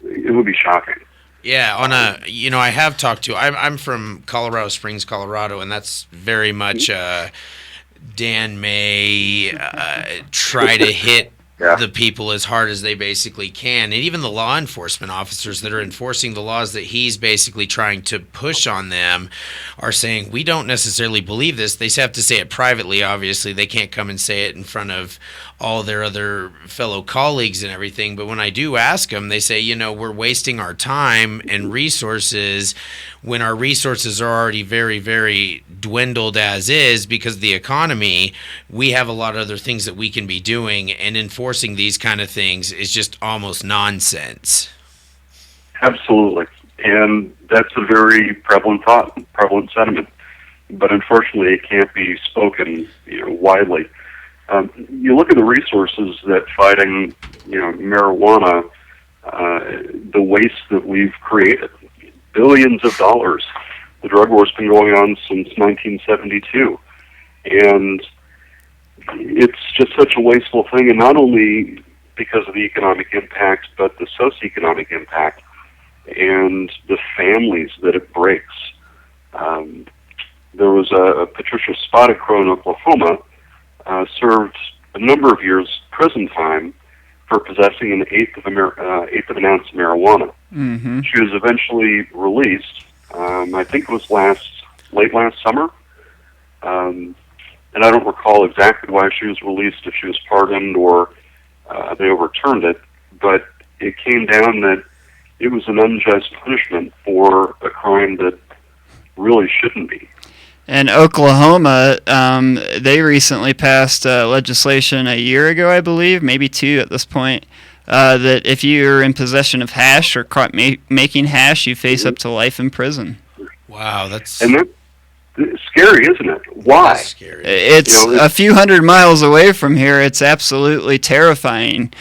It would be shocking. Yeah, I have talked to. I'm from Colorado Springs, Colorado, and that's very much Dan may try to hit the people as hard as they basically can. And even the law enforcement officers that are enforcing the laws that he's basically trying to push on them are saying, we don't necessarily believe this. They have to say it privately, obviously. They can't come and say it in front of all their other fellow colleagues and everything. But when I do ask them, they say, we're wasting our time and resources when our resources are already very, very dwindled as is because of the economy. We have a lot of other things that we can be doing, and enforcing these kind of things is just almost nonsense. Absolutely. And that's a very prevalent thought, prevalent sentiment. But unfortunately, it can't be spoken widely. You look at the resources that fighting marijuana, the waste that we've created, billions of dollars. The drug war's been going on since 1972. And it's just such a wasteful thing, and not only because of the economic impact, but the socioeconomic impact and the families that it breaks. There was a Patricia Spotted Crow in Oklahoma, served a number of years prison time for possessing an eighth of an ounce of marijuana. Mm-hmm. She was eventually released. I think it was late last summer. And I don't recall exactly why she was released, if she was pardoned or they overturned it, but it came down that it was an unjust punishment for a crime that really shouldn't be. And Oklahoma, they recently passed legislation a year ago, I believe, maybe 2 at this point, that if you're in possession of hash or caught making hash, you face up to life in prison. Wow, that's... And It's scary, isn't it? Why? That's scary. It's a few hundred miles away from here. It's absolutely terrifying.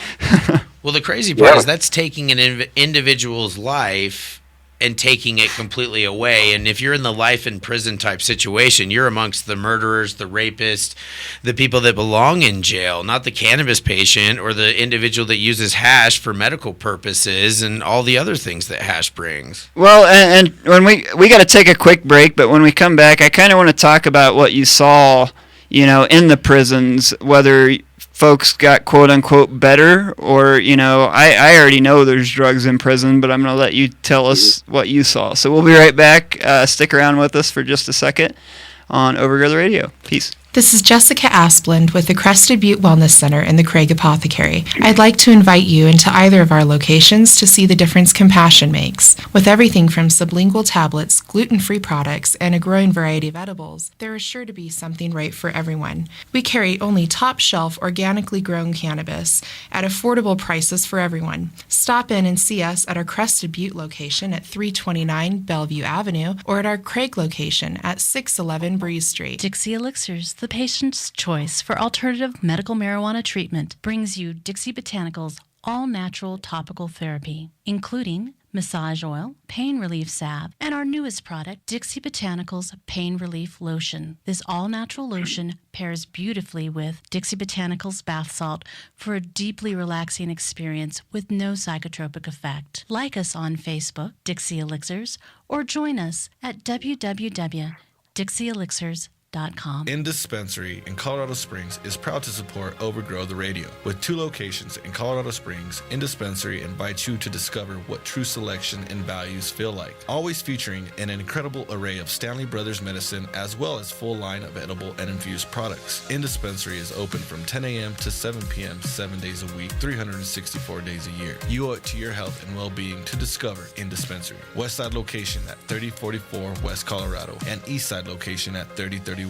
Well, the crazy part is that's taking an individual's life and taking it completely away. And if you're in the life in prison type situation, you're amongst the murderers, the rapists, the people that belong in jail, not the cannabis patient or the individual that uses hash for medical purposes and all the other things that hash brings. Well, and when we got to take a quick break, but when we come back, I kind of want to talk about what you saw, in the prisons, whether folks got quote-unquote better or, I already know there's drugs in prison, but I'm going to let you tell us what you saw. So we'll be right back. Stick around with us for just a second on Overgrow the Radio. Peace. This is Jessica Asplund with the Crested Butte Wellness Center in the Craig Apothecary. I'd like to invite you into either of our locations to see the difference compassion makes. With everything from sublingual tablets, gluten-free products, and a growing variety of edibles, there is sure to be something right for everyone. We carry only top-shelf, organically grown cannabis at affordable prices for everyone. Stop in and see us at our Crested Butte location at 329 Bellevue Avenue or at our Craig location at 611 Breeze Street. Dixie Elixirs, the patient's choice for alternative medical marijuana treatment, brings you Dixie Botanicals all-natural topical therapy, including massage oil, pain relief salve, and our newest product, Dixie Botanicals Pain Relief Lotion. This all-natural lotion pairs beautifully with Dixie Botanicals bath salt for a deeply relaxing experience with no psychotropic effect. Like us on Facebook, Dixie Elixirs, or join us at www.dixieelixirs.com. In Dispensary in Colorado Springs is proud to support Overgrow the Radio. With 2 locations in Colorado Springs, In Dispensary invites you to discover what true selection and values feel like. Always featuring an incredible array of Stanley Brothers medicine as well as full line of edible and infused products. In Dispensary is open from 10 a.m. to 7 p.m. 7 days a week, 364 days a year. You owe it to your health and well-being to discover In Dispensary. West Side location at 3044 West Colorado and East Side location at 3031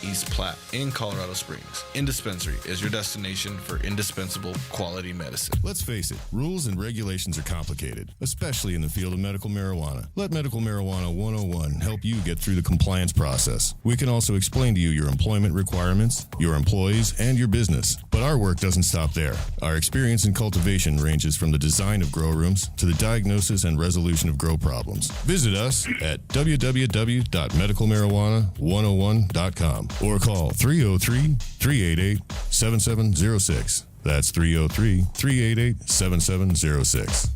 East Platte in Colorado Springs. In Dispensary is your destination for indispensable quality medicine. Let's face it, rules and regulations are complicated, especially in the field of medical marijuana. Let Medical Marijuana 101 help you get through the compliance process. We can also explain to you your employment requirements, your employees, and your business. But our work doesn't stop there. Our experience in cultivation ranges from the design of grow rooms to the diagnosis and resolution of grow problems. Visit us at www.medicalmarijuana101.com or call 303-388-7706. That's 303-388-7706.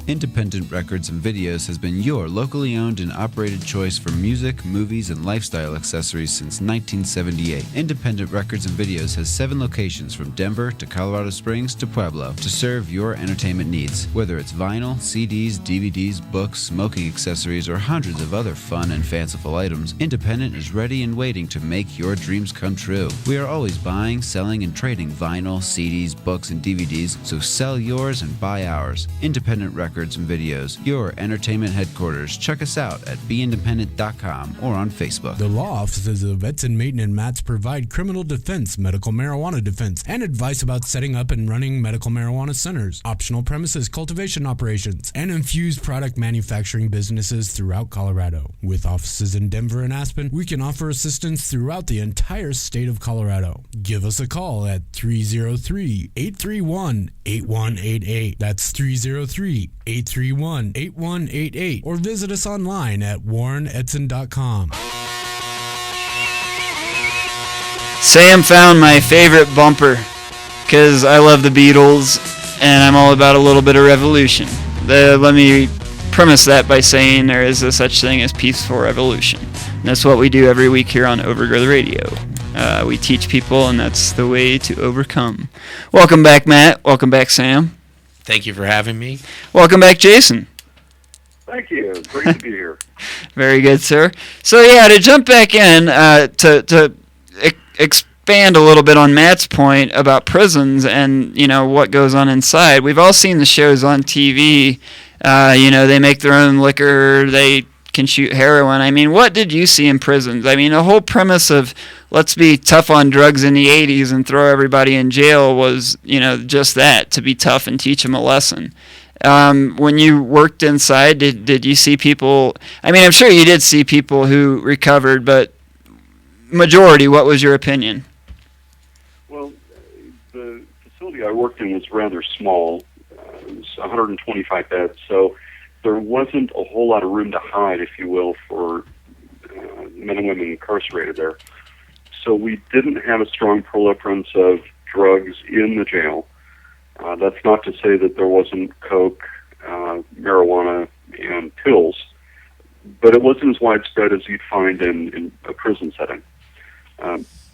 Independent Records and Videos has been your locally owned and operated choice for music, movies, and lifestyle accessories since 1978. Independent Records and Videos has 7 locations from Denver to Colorado Springs to Pueblo to serve your entertainment needs. Whether it's vinyl, CDs, DVDs, books, smoking accessories, or hundreds of other fun and fanciful items, Independent is ready and waiting to make your dreams come true. We are always buying, selling, and trading vinyl, CDs, books, and DVDs, so sell yours and buy ours. Independent Records and Videos, your entertainment headquarters. Check us out at beindependent.com or on Facebook. The law offices of Edson, Maton, and Matz provide criminal defense, medical marijuana defense, and advice about setting up and running medical marijuana centers, optional premises cultivation operations, and infused product manufacturing businesses throughout Colorado. With offices in Denver and Aspen, we can offer assistance throughout the entire state of Colorado. Give us a call at 303-831-8188. That's 303-831-8188, or visit us online at warrenedson.com. Sam found my favorite bumper because I love the Beatles and I'm all about a little bit of revolution. Let me premise that by saying there is a such thing as peaceful revolution. And that's what we do every week here on Overgrow the Radio. We teach people, and that's the way to overcome. Welcome back, Matt. Welcome back, Sam. Thank you for having me. Welcome back, Jason. Thank you. Great to be here. Very good, sir. So, yeah, to jump back in, to expand a little bit on Matt's point about prisons and, what goes on inside. We've all seen the shows on TV. They make their own liquor. They can shoot heroin. I mean, what did you see in prisons? I mean, the whole premise of let's be tough on drugs in the 80s and throw everybody in jail was, just that, to be tough and teach them a lesson. When you worked inside, did you see people? I mean, I'm sure you did see people who recovered, but majority, what was your opinion? Well, the facility I worked in was rather small. It was 125 beds, so there wasn't a whole lot of room to hide, if you will, for men and women incarcerated there. So we didn't have a strong proliferance of drugs in the jail. That's not to say that there wasn't coke, marijuana, and pills, but it wasn't as widespread as you'd find in a prison setting.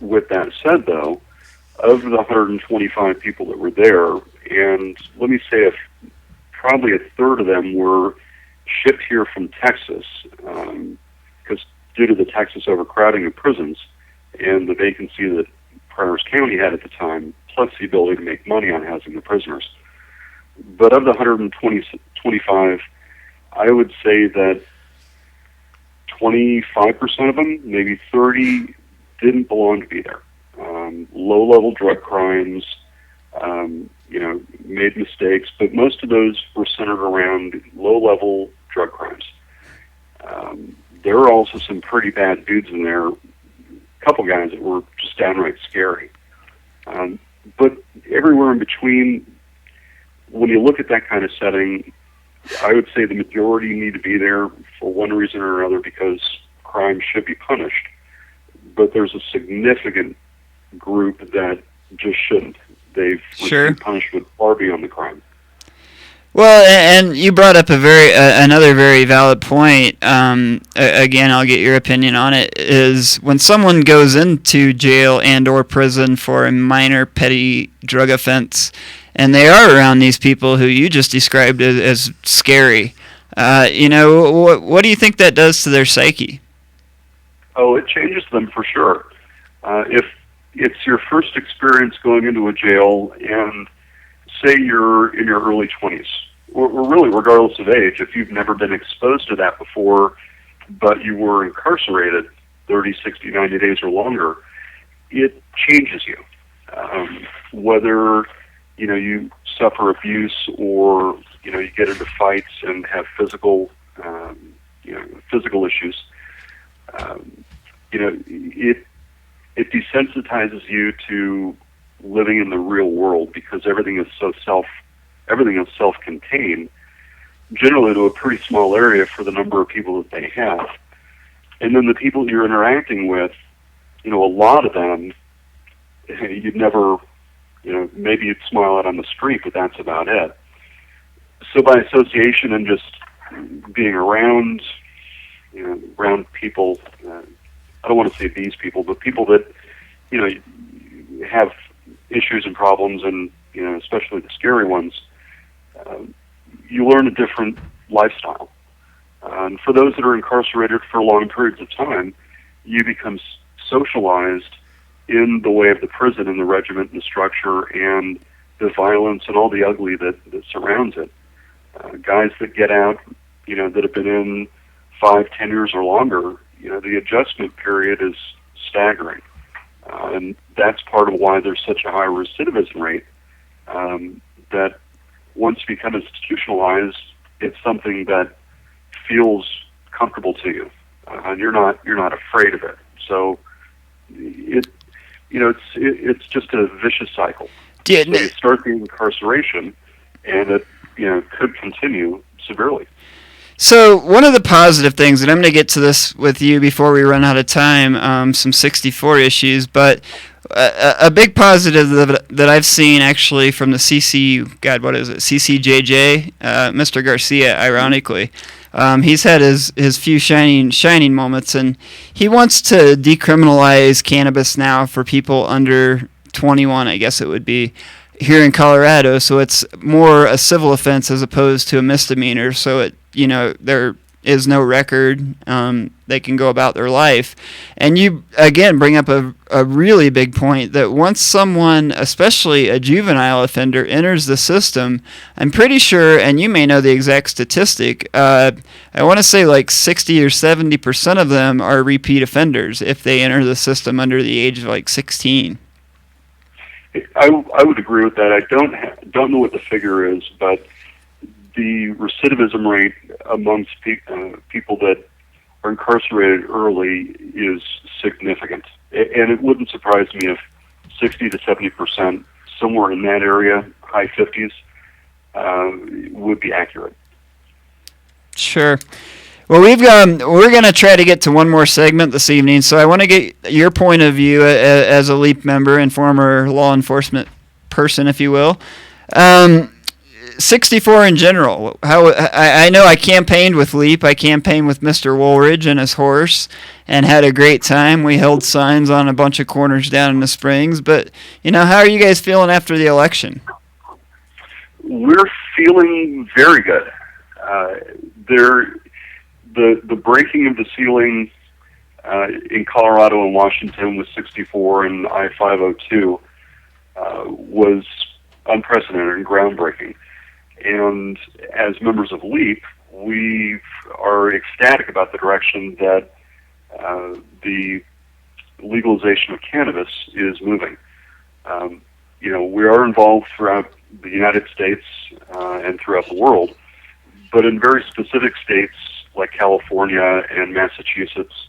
With that said, though, of the 125 people that were there, and let me say probably a third of them were shipped here from Texas, because due to the Texas overcrowding of prisons and the vacancy that Pryor's County had at the time, plus the ability to make money on housing the prisoners. But of the 125, I would say that 25% of them, maybe 30, didn't belong to be there. Low-level drug crimes, made mistakes, but most of those were centered around low-level drug crimes. There were also some pretty bad dudes in there, a couple guys that were just downright scary. But everywhere in between, when you look at that kind of setting, I would say the majority need to be there for one reason or another because crime should be punished. But there's a significant group that just shouldn't. They've received punishment far beyond the crime. Well, and you brought up another very valid point. Again, I'll get your opinion on it. Is when someone goes into jail and/or prison for a minor petty drug offense, and they are around these people who you just described as scary. What do you think that does to their psyche? Oh, it changes them for sure. If it's your first experience going into a jail, and say you're in your early 20s, or really regardless of age, if you've never been exposed to that before, but you were incarcerated 30, 60, 90 days or longer, it changes you. Whether, you suffer abuse or, you get into fights and have physical issues, it desensitizes you to living in the real world because everything is self-contained, generally to a pretty small area for the number of people that they have. And then the people you're interacting with, a lot of them, you'd never, maybe you'd smile at on the street, but that's about it. So by association and just being around people, I don't want to say these people, but people that, have issues and problems, and, especially the scary ones, you learn a different lifestyle. And for those that are incarcerated for long periods of time, you become socialized in the way of the prison and the regiment and the structure and the violence and all the ugly that surrounds it. Guys that get out, that have been in 5, 10 years or longer, the adjustment period is staggering. And that's part of why there's such a high recidivism rate, that once you become institutionalized, it's something that feels comfortable to you, and you're not afraid of it. So it's just a vicious cycle. So you start the incarceration, and it could continue severely. So one of the positive things, and I'm going to get to this with you before we run out of time, some 64 issues, but a big positive that I've seen actually from the CCJJ, Mr. Garcia, ironically, he's had his few shining moments, and he wants to decriminalize cannabis now for people under 21, I guess it would be, here in Colorado, so it's more a civil offense as opposed to a misdemeanor, so there is no record. They can go about their life. And you, again, bring up a really big point that once someone, especially a juvenile offender, enters the system, I'm pretty sure, and you may know the exact statistic, I want to say like 60 or 70% of them are repeat offenders if they enter the system under the age of like 16. I would agree with that. I don't know what the figure is, but the recidivism rate amongst people that are incarcerated early is significant. And it wouldn't surprise me if 60 to 70%, somewhere in that area, high 50s, would be accurate. Sure. Well, we're going to try to get to one more segment this evening, so I want to get your point of view as a LEAP member and former law enforcement person, if you will. 64 in general. I know I campaigned with LEAP. I campaigned with Mr. Woolridge and his horse and had a great time. We held signs on a bunch of corners down in the Springs. But, how are you guys feeling after the election? We're feeling very good. The breaking of the ceiling in Colorado and Washington with 64 and I-502 was unprecedented and groundbreaking. And as members of LEAP, we are ecstatic about the direction that the legalization of cannabis is moving. We are involved throughout the United States and throughout the world, but in very specific states like California and Massachusetts,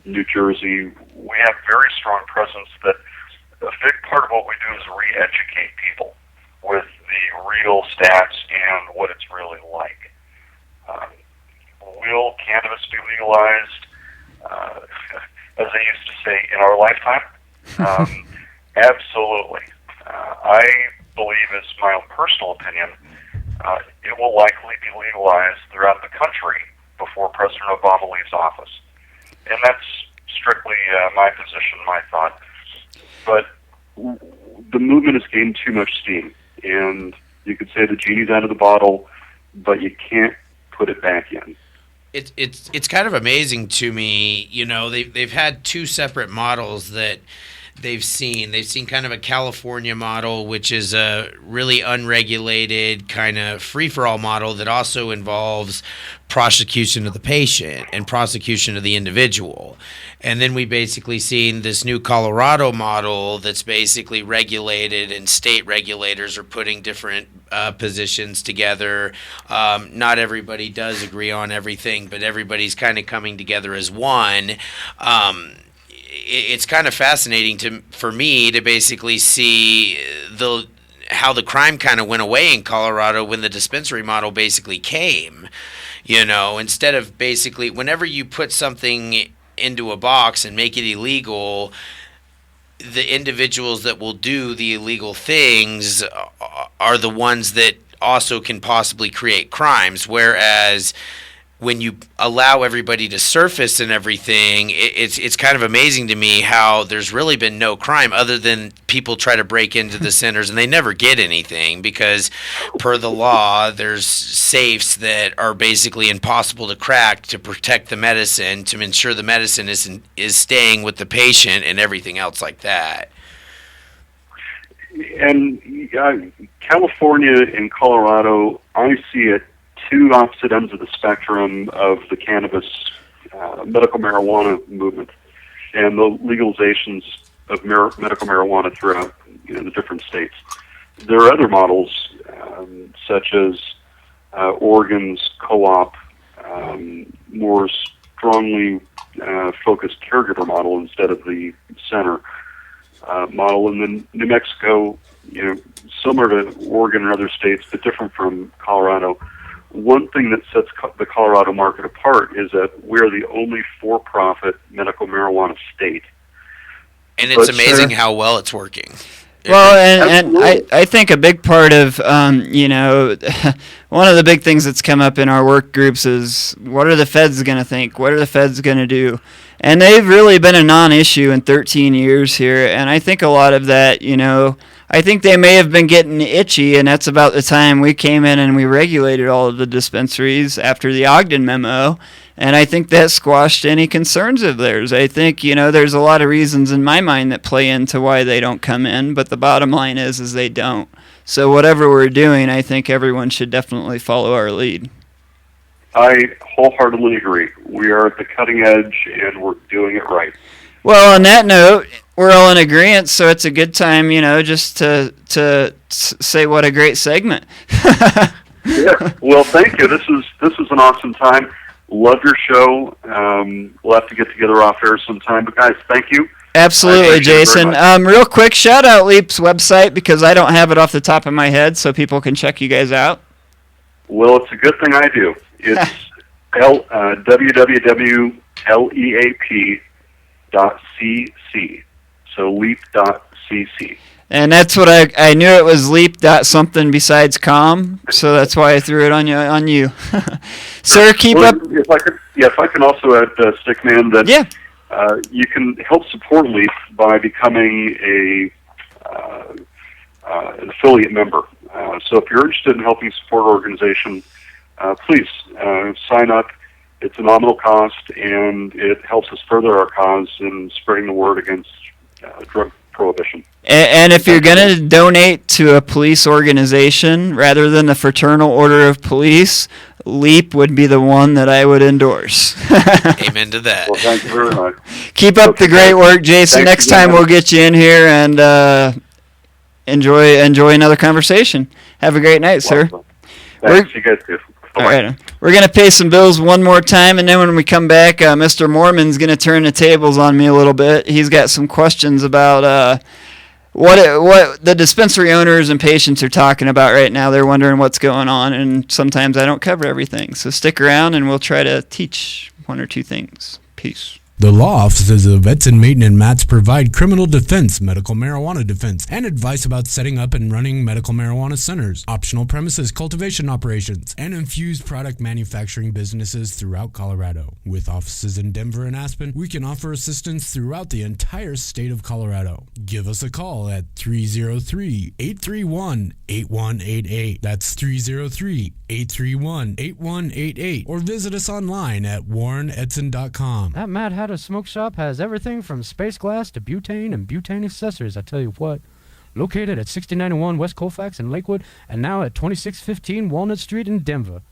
New Jersey, we have very strong presence that a big part of what we do is re-educate people with the real stats and what it's really like. Will cannabis be legalized, as they used to say, in our lifetime? Absolutely. I believe, as my own personal opinion, it will likely be legalized throughout the country before President Obama leaves office. And that's strictly my position, my thought. But the movement has gained too much steam. And you could say the genie's out of the bottle, but you can't put it back in. It's kind of amazing to me. They've had two separate models that they've seen. They've seen kind of a California model, which is a really unregulated kind of free-for-all model that also involves prosecution of the patient and prosecution of the individual. And then we basically seen this new Colorado model that's basically regulated, and state regulators are putting different positions together. Not everybody does agree on everything, but everybody's kind of coming together as one. It's kind of fascinating for me to basically see how the crime kind of went away in Colorado when the dispensary model basically came. Instead of basically, whenever you put something into a box and make it illegal, the individuals that will do the illegal things are the ones that also can possibly create crimes, whereas when you allow everybody to surface and everything, it's kind of amazing to me how there's really been no crime other than people try to break into the centers and they never get anything because per the law, there's safes that are basically impossible to crack to protect the medicine, to ensure the medicine is staying with the patient and everything else like that. And California and Colorado, I see it two opposite ends of the spectrum of the cannabis, medical marijuana movement, and the legalizations of medical marijuana throughout the different states. There are other models, such as Oregon's co-op, more strongly focused caregiver model instead of the center model, and then New Mexico, similar to Oregon and other states, but different from Colorado. One thing that sets the Colorado market apart is that we're the only for-profit medical marijuana state. And it's amazing how well it's working. Well, and I think a big part of, one of the big things that's come up in our work groups is what are the feds going to think? What are the feds going to do? And they've really been a non-issue in 13 years here. And I think a lot of that, I think they may have been getting itchy, and that's about the time we came in and we regulated all of the dispensaries after the Ogden memo, and I think that squashed any concerns of theirs. I think, there's a lot of reasons in my mind that play into why they don't come in, but the bottom line is they don't. So whatever we're doing, I think everyone should definitely follow our lead. I wholeheartedly agree. We are at the cutting edge, and we're doing it right. Well, on that note, we're all in agreement, so it's a good time, just to say what a great segment. Yeah. Well, thank you. This is an awesome time. Love your show. We'll have to get together off air sometime. But guys, thank you. Absolutely, Jason. Real quick, shout out Leap's website because I don't have it off the top of my head, so people can check you guys out. Well, it's a good thing I do. It's www.leap.cc. So leap.cc. And that's what I knew it was leap.something besides com, so that's why I threw it on you. Sir, keep up. If I can also add, Stickman, that you can help support Leap by becoming an affiliate member. So if you're interested in helping support our organization, please sign up. It's a nominal cost, and it helps us further our cause in spreading the word against drug prohibition. And if you're going to donate to a police organization rather than the Fraternal Order of Police, Leap would be the one that I would endorse. Amen to that. Well, thank you very much. Keep up the great work, Jason. Next time we'll get you in here and enjoy another conversation. Have a great night, sir. Thanks. You guys too. All right. We're going to pay some bills one more time, and then when we come back, Mr. Mormon's going to turn the tables on me a little bit. He's got some questions about what the dispensary owners and patients are talking about right now. They're wondering what's going on, and sometimes I don't cover everything. So stick around, and we'll try to teach one or two things. Peace. The law offices of Edson, Maton, and Matz provide criminal defense, medical marijuana defense, and advice about setting up and running medical marijuana centers, optional premises cultivation operations, and infused product manufacturing businesses throughout Colorado. With offices in Denver and Aspen, we can offer assistance throughout the entire state of Colorado. Give us a call at 303-831-8188. That's 303-831-8188. Or visit us online at warrenedson.com. That Mad Hatter Smoke Shop has everything from space glass to butane and butane accessories, I tell you what. Located at 6091 West Colfax in Lakewood, and now at 2615 Walnut Street in Denver.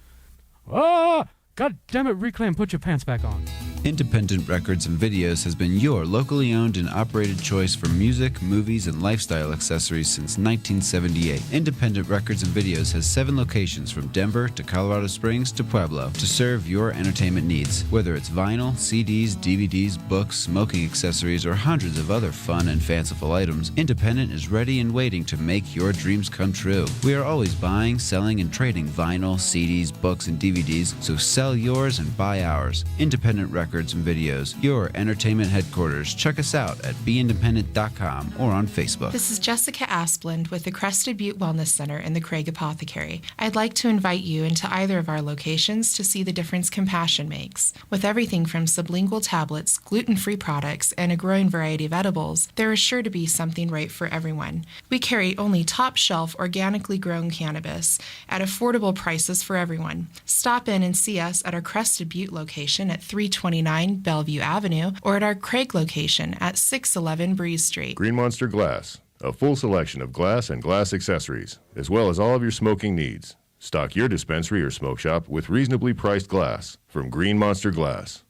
Ah! God damn it, Reclaim, put your pants back on. Independent Records and Videos has been your locally owned and operated choice for music, movies, and lifestyle accessories since 1978. Independent Records and Videos has 7 locations from Denver to Colorado Springs to Pueblo to serve your entertainment needs. Whether it's vinyl, CDs, DVDs, books, smoking accessories, or hundreds of other fun and fanciful items, Independent is ready and waiting to make your dreams come true. We are always buying, selling, and trading vinyl, CDs, books, and DVDs, so sell yours and buy ours. Independent Records and Videos, your entertainment headquarters. Check us out at beindependent.com or on Facebook. This is Jessica Asplund with the Crested Butte Wellness Center in the Craig Apothecary. I'd like to invite you into either of our locations to see the difference compassion makes. With everything from sublingual tablets, gluten-free products, and a growing variety of edibles, there is sure to be something right for everyone. We carry only top-shelf, organically grown cannabis at affordable prices for everyone. Stop in and see us at our Crested Butte location at 329 Bellevue Avenue or at our Craig location at 611 Breeze Street. Green Monster Glass, a full selection of glass and glass accessories, as well as all of your smoking needs. Stock your dispensary or smoke shop with reasonably priced glass from Green Monster Glass.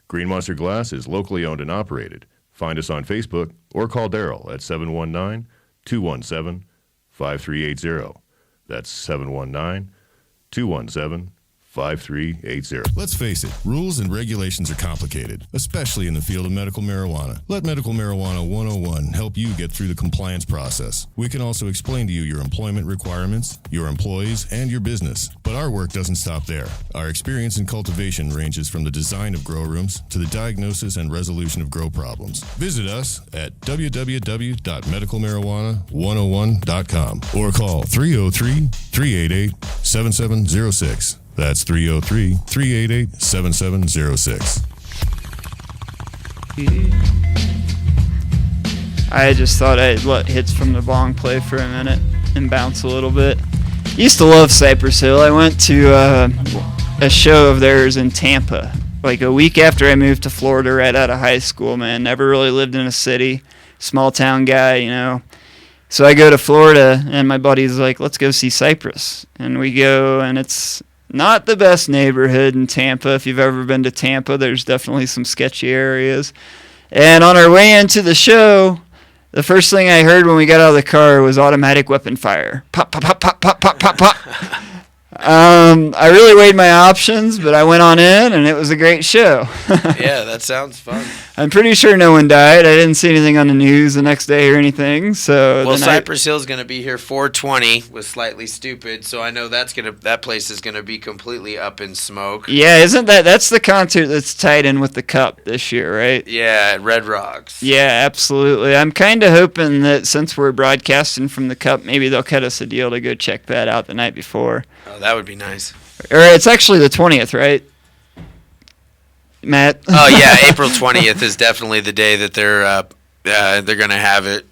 Green Monster Glass is locally owned and operated. Find us on Facebook or call Daryl at 719-217-5380. That's 719-217-5380. Let's face it, rules and regulations are complicated, especially in the field of medical marijuana. Let Medical Marijuana 101 help you get through the compliance process. We can also explain to you your employment requirements, your employees, and your business. But our work doesn't stop there. Our experience in cultivation ranges from the design of grow rooms to the diagnosis and resolution of grow problems. Visit us at www.medicalmarijuana101.com or call 303-388-7706. That's 303-388-7706. I just thought I'd let hits from the bong play for a minute and bounce a little bit. Used to love Cypress Hill. I went to a show of theirs in Tampa, like a week after I moved to Florida right out of high school, man. Never really lived in a city, small town guy, you know. So I go to Florida, and my buddy's like, let's go see Cypress. And we go, and it's not the best neighborhood in Tampa. If you've ever been to Tampa, there's definitely some sketchy areas. And on our way into the show, the first thing I heard when we got out of the car was automatic weapon fire. Pop, pop, pop, pop, pop, pop, pop, pop. I really weighed my options, but I went on in, and it was a great show. Yeah, that sounds fun. I'm pretty sure no one died. I didn't see anything on the news the next day or anything. So well, Cypress Hill's going to be here 420 with Slightly Stupid, so I know that place is going to be completely up in smoke. Yeah, isn't that's the concert that's tied in with the Cup this year, right? Yeah, at Red Rocks. Yeah, absolutely. I'm kind of hoping that since we're broadcasting from the Cup, maybe they'll cut us a deal to go check that out the night before. Oh, that would be nice. Or it's actually the 20th, right? Matt? Oh yeah, April 20th is definitely the day that they're going to have it.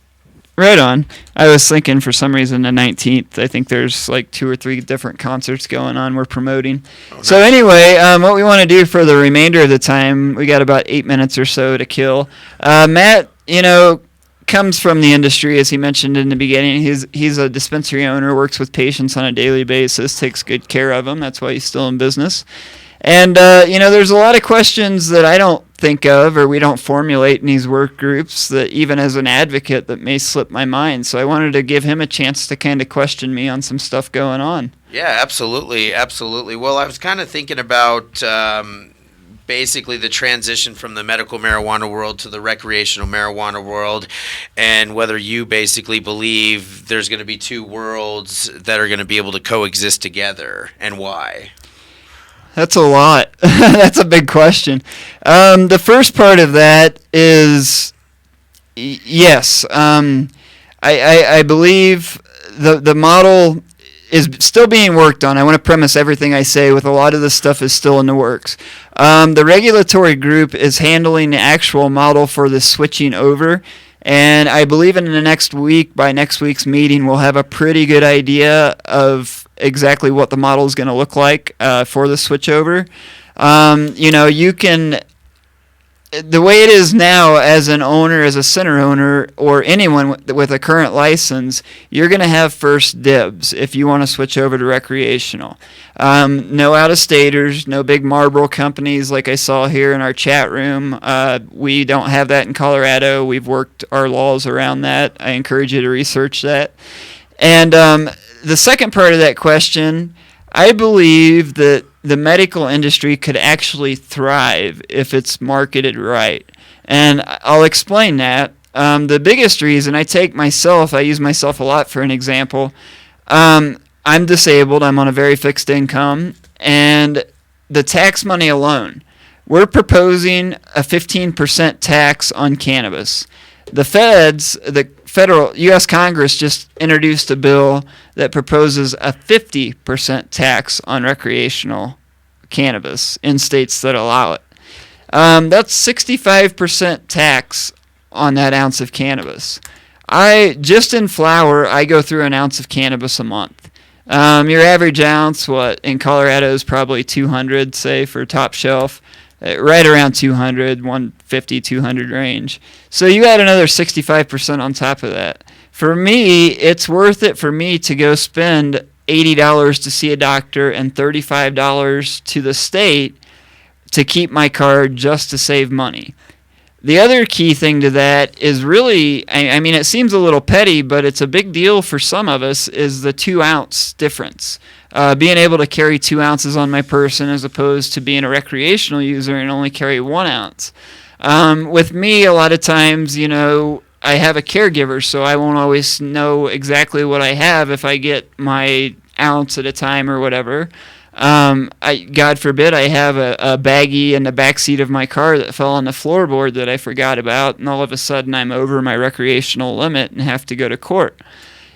Right on. I was thinking for some reason the 19th. I think there's like 2 or 3 different concerts going on we're promoting. Oh, nice. So anyway, what we want to do for the remainder of the time, we got about 8 minutes or so to kill. Matt, comes from the industry, as he mentioned in the beginning. He's a dispensary owner, works with patients on a daily basis, takes good care of them. That's why he's still in business. And, there's a lot of questions that I don't think of or we don't formulate in these work groups that even as an advocate that may slip my mind. So I wanted to give him a chance to kind of question me on some stuff going on. Yeah, absolutely. Absolutely. Well, I was kind of thinking about basically the transition from the medical marijuana world to the recreational marijuana world, and whether you basically believe there's going to be 2 worlds that are going to be able to coexist together, and why. That's a lot. That's a big question. The first part of that is yes. I believe the model is still being worked on. I want to premise everything I say with a lot of this stuff is still in the works. The regulatory group is handling the actual model for the switching over. And I believe in the next week, by next week's meeting, we'll have a pretty good idea of exactly what the model is going to look like for the switchover. You can, the way it is now as an owner, as a center owner, or anyone with a current license, you're going to have first dibs if you want to switch over to recreational. No out-of-staters, no big Marlboro companies like I saw here in our chat room. We don't have that in Colorado. We've worked our laws around that. I encourage you to research that. And the second part of that question, I believe that the medical industry could actually thrive if it's marketed right. And I'll explain that. The biggest reason, I use myself a lot for an example. I'm disabled. I'm on a very fixed income. And the tax money alone, we're proposing a 15% tax on cannabis. The federal U.S. Congress just introduced a bill that proposes a 50% tax on recreational cannabis in states that allow it. That's 65% tax on that ounce of cannabis. Just in flower, I go through an ounce of cannabis a month. Your average ounce, in Colorado is probably 200, say, for top shelf. Right around 200, 150, 200 range. So you add another 65% on top of that. For me, it's worth it for me to go spend $80 to see a doctor and $35 to the state to keep my card just to save money. The other key thing to that is really, it seems a little petty, but it's a big deal for some of us, is the 2-ounce difference. Being able to carry 2 ounces on my person as opposed to being a recreational user and only carry 1 ounce. With me, a lot of times, I have a caregiver, so I won't always know exactly what I have if I get my ounce at a time or whatever. God forbid I have a baggie in the backseat of my car that fell on the floorboard that I forgot about, and all of a sudden I'm over my recreational limit and have to go to court.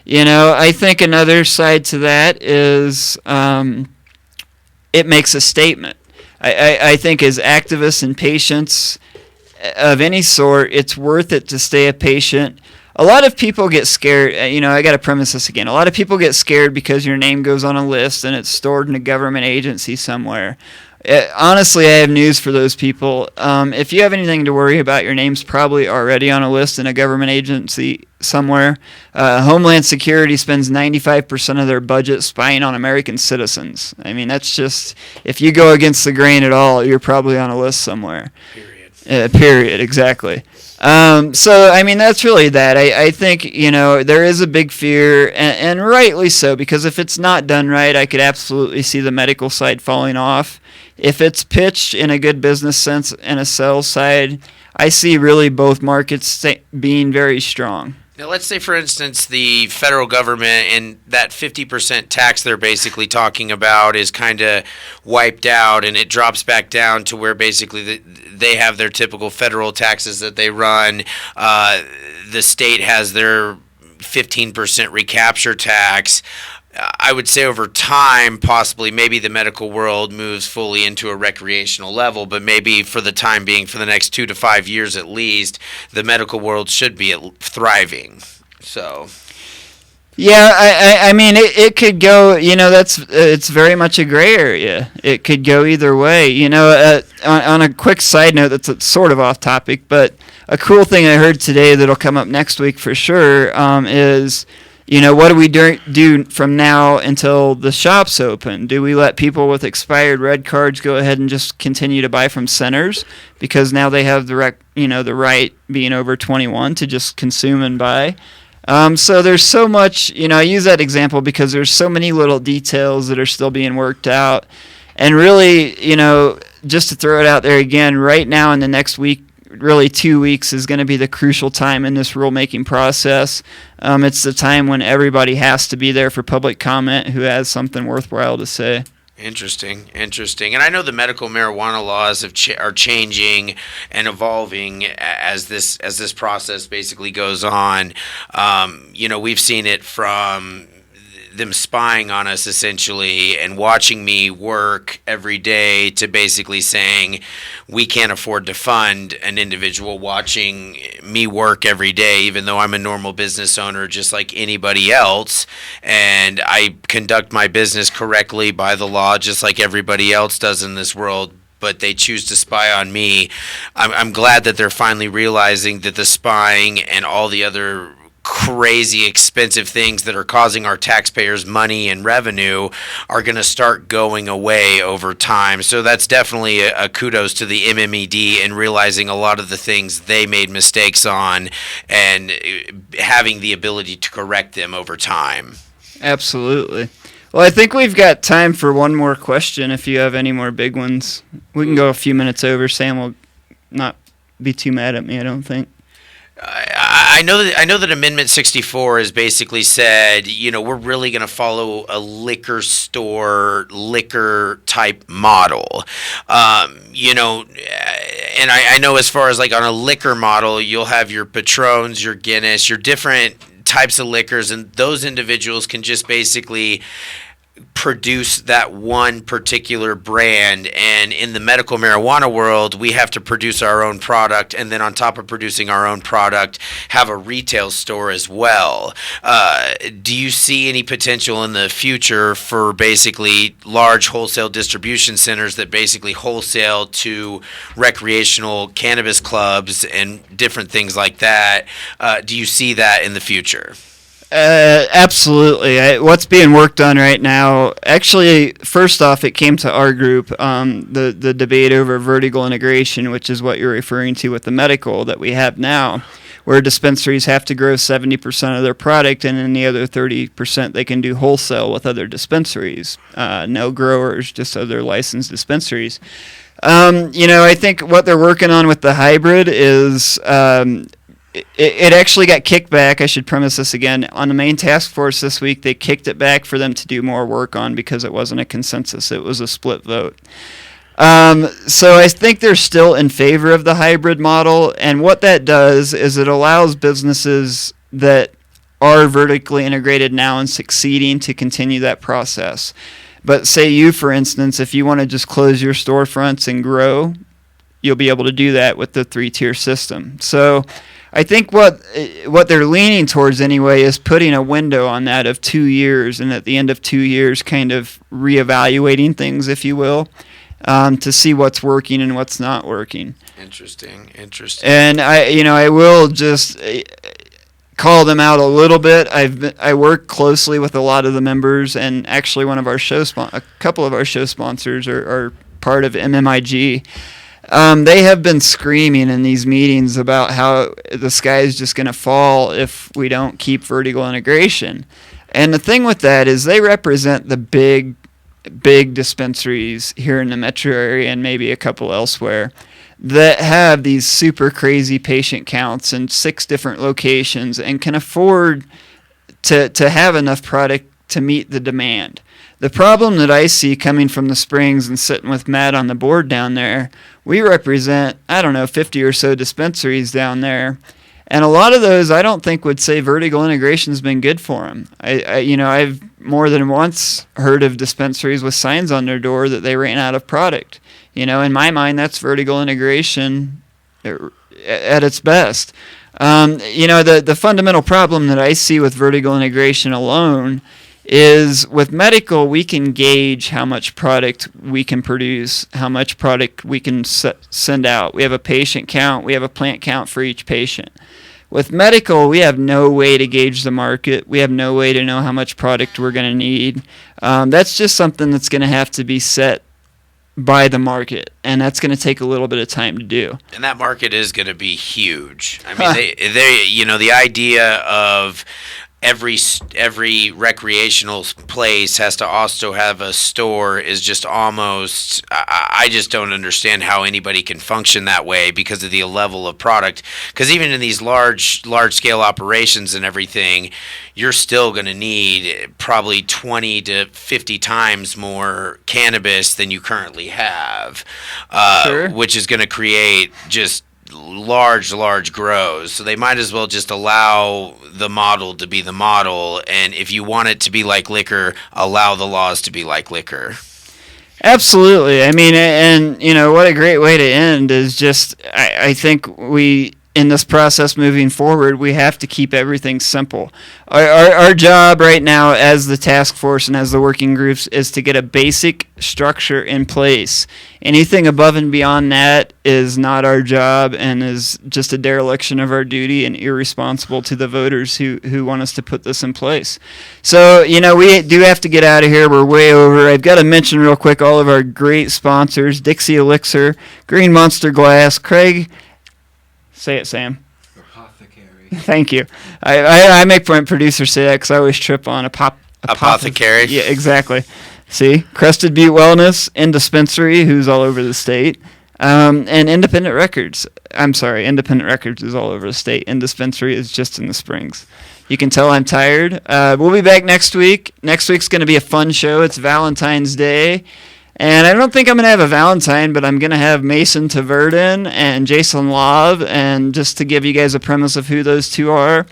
I think another side to that is it makes a statement. I think as activists and patients of any sort, it's worth it to stay a patient. A lot of people get scared. I got to premise this again. A lot of people get scared because your name goes on a list and it's stored in a government agency somewhere. Honestly, I have news for those people. If you have anything to worry about, your name's probably already on a list in a government agency somewhere. Homeland Security spends 95% of their budget spying on American citizens. That's just, if you go against the grain at all, you're probably on a list somewhere. Period. Period. Exactly. So, I mean, that's really that. I think, there is a big fear, and rightly so, because if it's not done right, I could absolutely see the medical side falling off. If it's pitched in a good business sense and a sales side, I see really both markets being very strong. Now, let's say, for instance, the federal government and that 50% tax they're basically talking about is kind of wiped out, and it drops back down to where basically they have their typical federal taxes that they run. The state has their 15% recapture tax. I would say over time, possibly, maybe the medical world moves fully into a recreational level, but maybe for the time being, for the next 2 to 5 years at least, the medical world should be thriving. So, yeah, I mean, it could go. It's very much a gray area. It could go either way. On a quick side note, that's sort of off topic, but a cool thing I heard today that'll come up next week for sure is. What do we do from now until the shops open? Do we let people with expired red cards go ahead and just continue to buy from centers because now they have the right, being over 21, to just consume and buy? So there's so much. I use that example because there's so many little details that are still being worked out, and really, just to throw it out there again, right now in the next week. Really 2 weeks is going to be the crucial time in this rulemaking process. It's the time when everybody has to be there for public comment who has something worthwhile to say. Interesting. And I know the medical marijuana laws are changing and evolving as this process basically goes on. We've seen it from them spying on us essentially and watching me work every day to basically saying we can't afford to fund an individual watching me work every day, even though I'm a normal business owner just like anybody else, and I conduct my business correctly by the law just like everybody else does in this world. But they choose to spy on me. I'm glad that they're finally realizing that the spying and all the other crazy expensive things that are causing our taxpayers money and revenue are going to start going away over time. So that's definitely a kudos to the MMED in realizing a lot of the things they made mistakes on and having the ability to correct them over time. Absolutely. Well, I think we've got time for one more question if you have any more big ones. We can go a few minutes over. Sam will not be too mad at me, I don't think. I know that Amendment 64 has basically said, we're really going to follow a liquor store, liquor type model. And I know as far as like on a liquor model, you'll have your Patrons, your Guinness, your different types of liquors, and those individuals can just basically produce that one particular brand. And in the medical marijuana world, we have to produce our own product, and then on top of producing our own product, have a retail store as well. Do you see any potential in the future for basically large wholesale distribution centers that basically wholesale to recreational cannabis clubs and different things like that? Do you see that in the future? Absolutely. What's being worked on right now, actually, first off, it came to our group, the debate over vertical integration, which is what you're referring to with the medical that we have now, where dispensaries have to grow 70% of their product, and then the other 30% they can do wholesale with other dispensaries. No growers, just other licensed dispensaries. I think what they're working on with the hybrid is it actually got kicked back. I should premise this again. On the main task force this week, they kicked it back for them to do more work on because it wasn't a consensus. It was a split vote. So I think they're still in favor of the hybrid model, and what that does is it allows businesses that are vertically integrated now and succeeding to continue that process. But say you, for instance, if you want to just close your storefronts and grow, you'll be able to do that with the 3-tier system. So I think what they're leaning towards anyway is putting a window on that of 2 years, and at the end of 2 years kind of reevaluating things, if you will, to see what's working and what's not working. Interesting. And I will just call them out a little bit. I work closely with a lot of the members, and actually a couple of our show sponsors are part of MMIG. They have been screaming in these meetings about how the sky is just going to fall if we don't keep vertical integration. And the thing with that is they represent the big dispensaries here in the metro area and maybe a couple elsewhere that have these super crazy patient counts in 6 different locations and can afford to have enough product to meet the demand. The problem that I see coming from the Springs and sitting with Matt on the board down there, we represent, 50 or so dispensaries down there. And a lot of those I don't think would say vertical integration's been good for them. I've more than once heard of dispensaries with signs on their door that they ran out of product. In my mind, that's vertical integration at its best. The fundamental problem that I see with vertical integration alone is with medical, we can gauge how much product we can produce, how much product we can send out. We have a patient count, we have a plant count for each patient. With medical, we have no way to gauge the market. We have no way to know how much product we're going to need. That's just something that's going to have to be set by the market, and that's going to take a little bit of time to do. And that market is going to be huge. I mean, the idea of every recreational place has to also have a store is just almost, I just don't understand how anybody can function that way because of the level of product. Because even in these large scale operations and everything, you're still going to need probably 20 to 50 times more cannabis than you currently have, Sure. Which is going to create just large grows. So they might as well just allow the model to be the model, and if you want it to be like liquor, allow the laws to be like liquor. Absolutely. I mean, and what a great way to end is just, I think we, in this process moving forward, we have to keep everything simple. Our job right now as the task force and as the working groups is to get a basic structure in place. Anything above and beyond that is not our job and is just a dereliction of our duty and irresponsible to the voters who want us to put this in place. So, we do have to get out of here. We're way over. I've got to mention real quick all of our great sponsors: Dixie Elixir, Green Monster Glass, Craig. Say it, Sam. Apothecary. Thank you. I make my producer say that because I always trip on Apothecary. Yeah, exactly. See? Crested Butte Wellness, and Dispensary, who's all over the state, and Independent Records. I'm sorry, Independent Records is all over the state, and Dispensary is just in the Springs. You can tell I'm tired. We'll be back next week. Next week's going to be a fun show. It's Valentine's Day. And I don't think I'm going to have a Valentine, but I'm going to have Mason Taverden and Jason Love. And just to give you guys a premise of who those two are,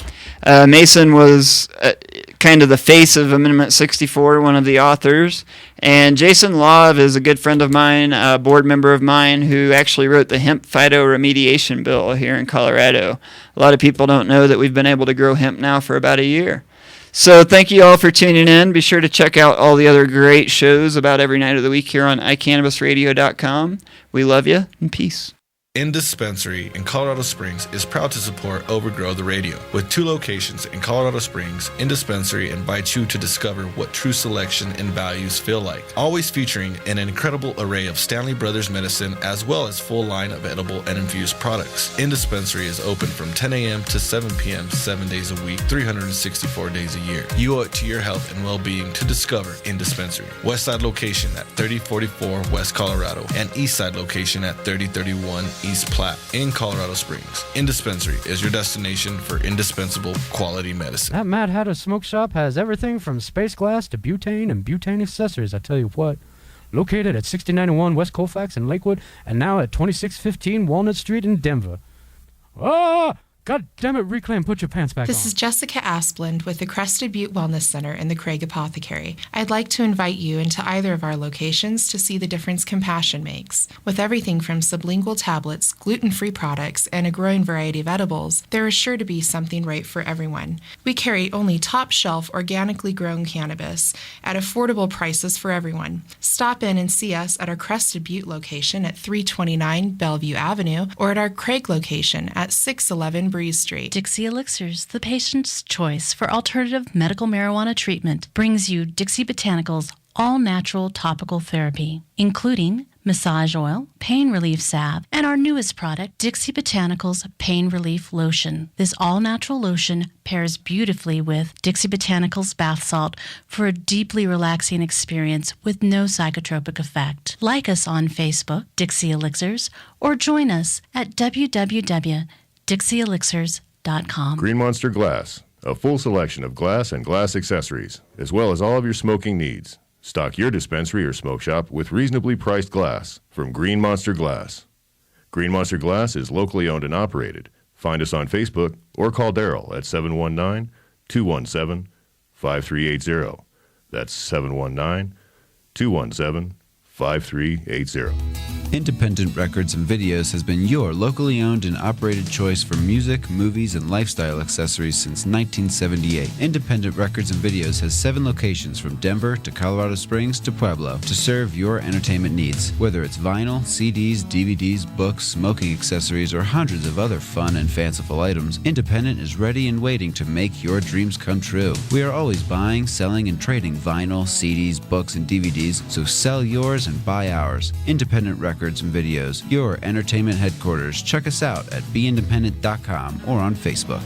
Mason was kind of the face of Amendment 64, one of the authors. And Jason Love is a good friend of mine, a board member of mine, who actually wrote the hemp phytoremediation bill here in Colorado. A lot of people don't know that we've been able to grow hemp now for about a year. So thank you all for tuning in. Be sure to check out all the other great shows about every night of the week here on iCannabisRadio.com. We love you, and peace. Dispensary in Colorado Springs is proud to support Overgrow the Radio. With 2 locations in Colorado Springs, Dispensary invites you to discover what true selection and values feel like. Always featuring an incredible array of Stanley Brothers medicine as well as full line of edible and infused products. Dispensary is open from 10 a.m. to 7 p.m. 7 days a week, 364 days a year. You owe it to your health and well-being to discover Dispensary. Westside location at 3044 West Colorado and Eastside location at 3031 East Platte in Colorado Springs. Dispensary is your destination for indispensable quality medicine. That Mad Hatter Smoke Shop has everything from space glass to butane and butane accessories, I tell you what. Located at 6091 West Colfax in Lakewood and now at 2615 Walnut Street in Denver. Ah! God damn it, Reclaim, put your pants back on. This is Jessica Asplund with the Crested Butte Wellness Center in the Craig Apothecary. I'd like to invite you into either of our locations to see the difference compassion makes. With everything from sublingual tablets, gluten-free products, and a growing variety of edibles, there is sure to be something right for everyone. We carry only top-shelf, organically grown cannabis at affordable prices for everyone. Stop in and see us at our Crested Butte location at 329 Bellevue Avenue or at our Craig location at 611 Breeze Street. Dixie Elixirs, the patient's choice for alternative medical marijuana treatment, brings you Dixie Botanicals all-natural topical therapy, including massage oil, pain relief salve, and our newest product, Dixie Botanicals Pain Relief Lotion. This all-natural lotion pairs beautifully with Dixie Botanicals bath salt for a deeply relaxing experience with no psychotropic effect. Like us on Facebook, Dixie Elixirs, or join us at www.dixieelixirs.com. Green Monster Glass, a full selection of glass and glass accessories, as well as all of your smoking needs. Stock your dispensary or smoke shop with reasonably priced glass from Green Monster Glass. Green Monster Glass is locally owned and operated. Find us on Facebook or call Daryl at 719-217-5380. That's 719-217-5380. Independent Records and Videos has been your locally owned and operated choice for music, movies, and lifestyle accessories since 1978. Independent Records and Videos has 7 locations from Denver to Colorado Springs to Pueblo to serve your entertainment needs. Whether it's vinyl, CDs, DVDs, books, smoking accessories, or hundreds of other fun and fanciful items, Independent is ready and waiting to make your dreams come true. We are always buying, selling, and trading vinyl, CDs, books, and DVDs, so sell yours and buy ours. Independent Records and Videos, your entertainment headquarters. Check us out at beindependent.com or on Facebook.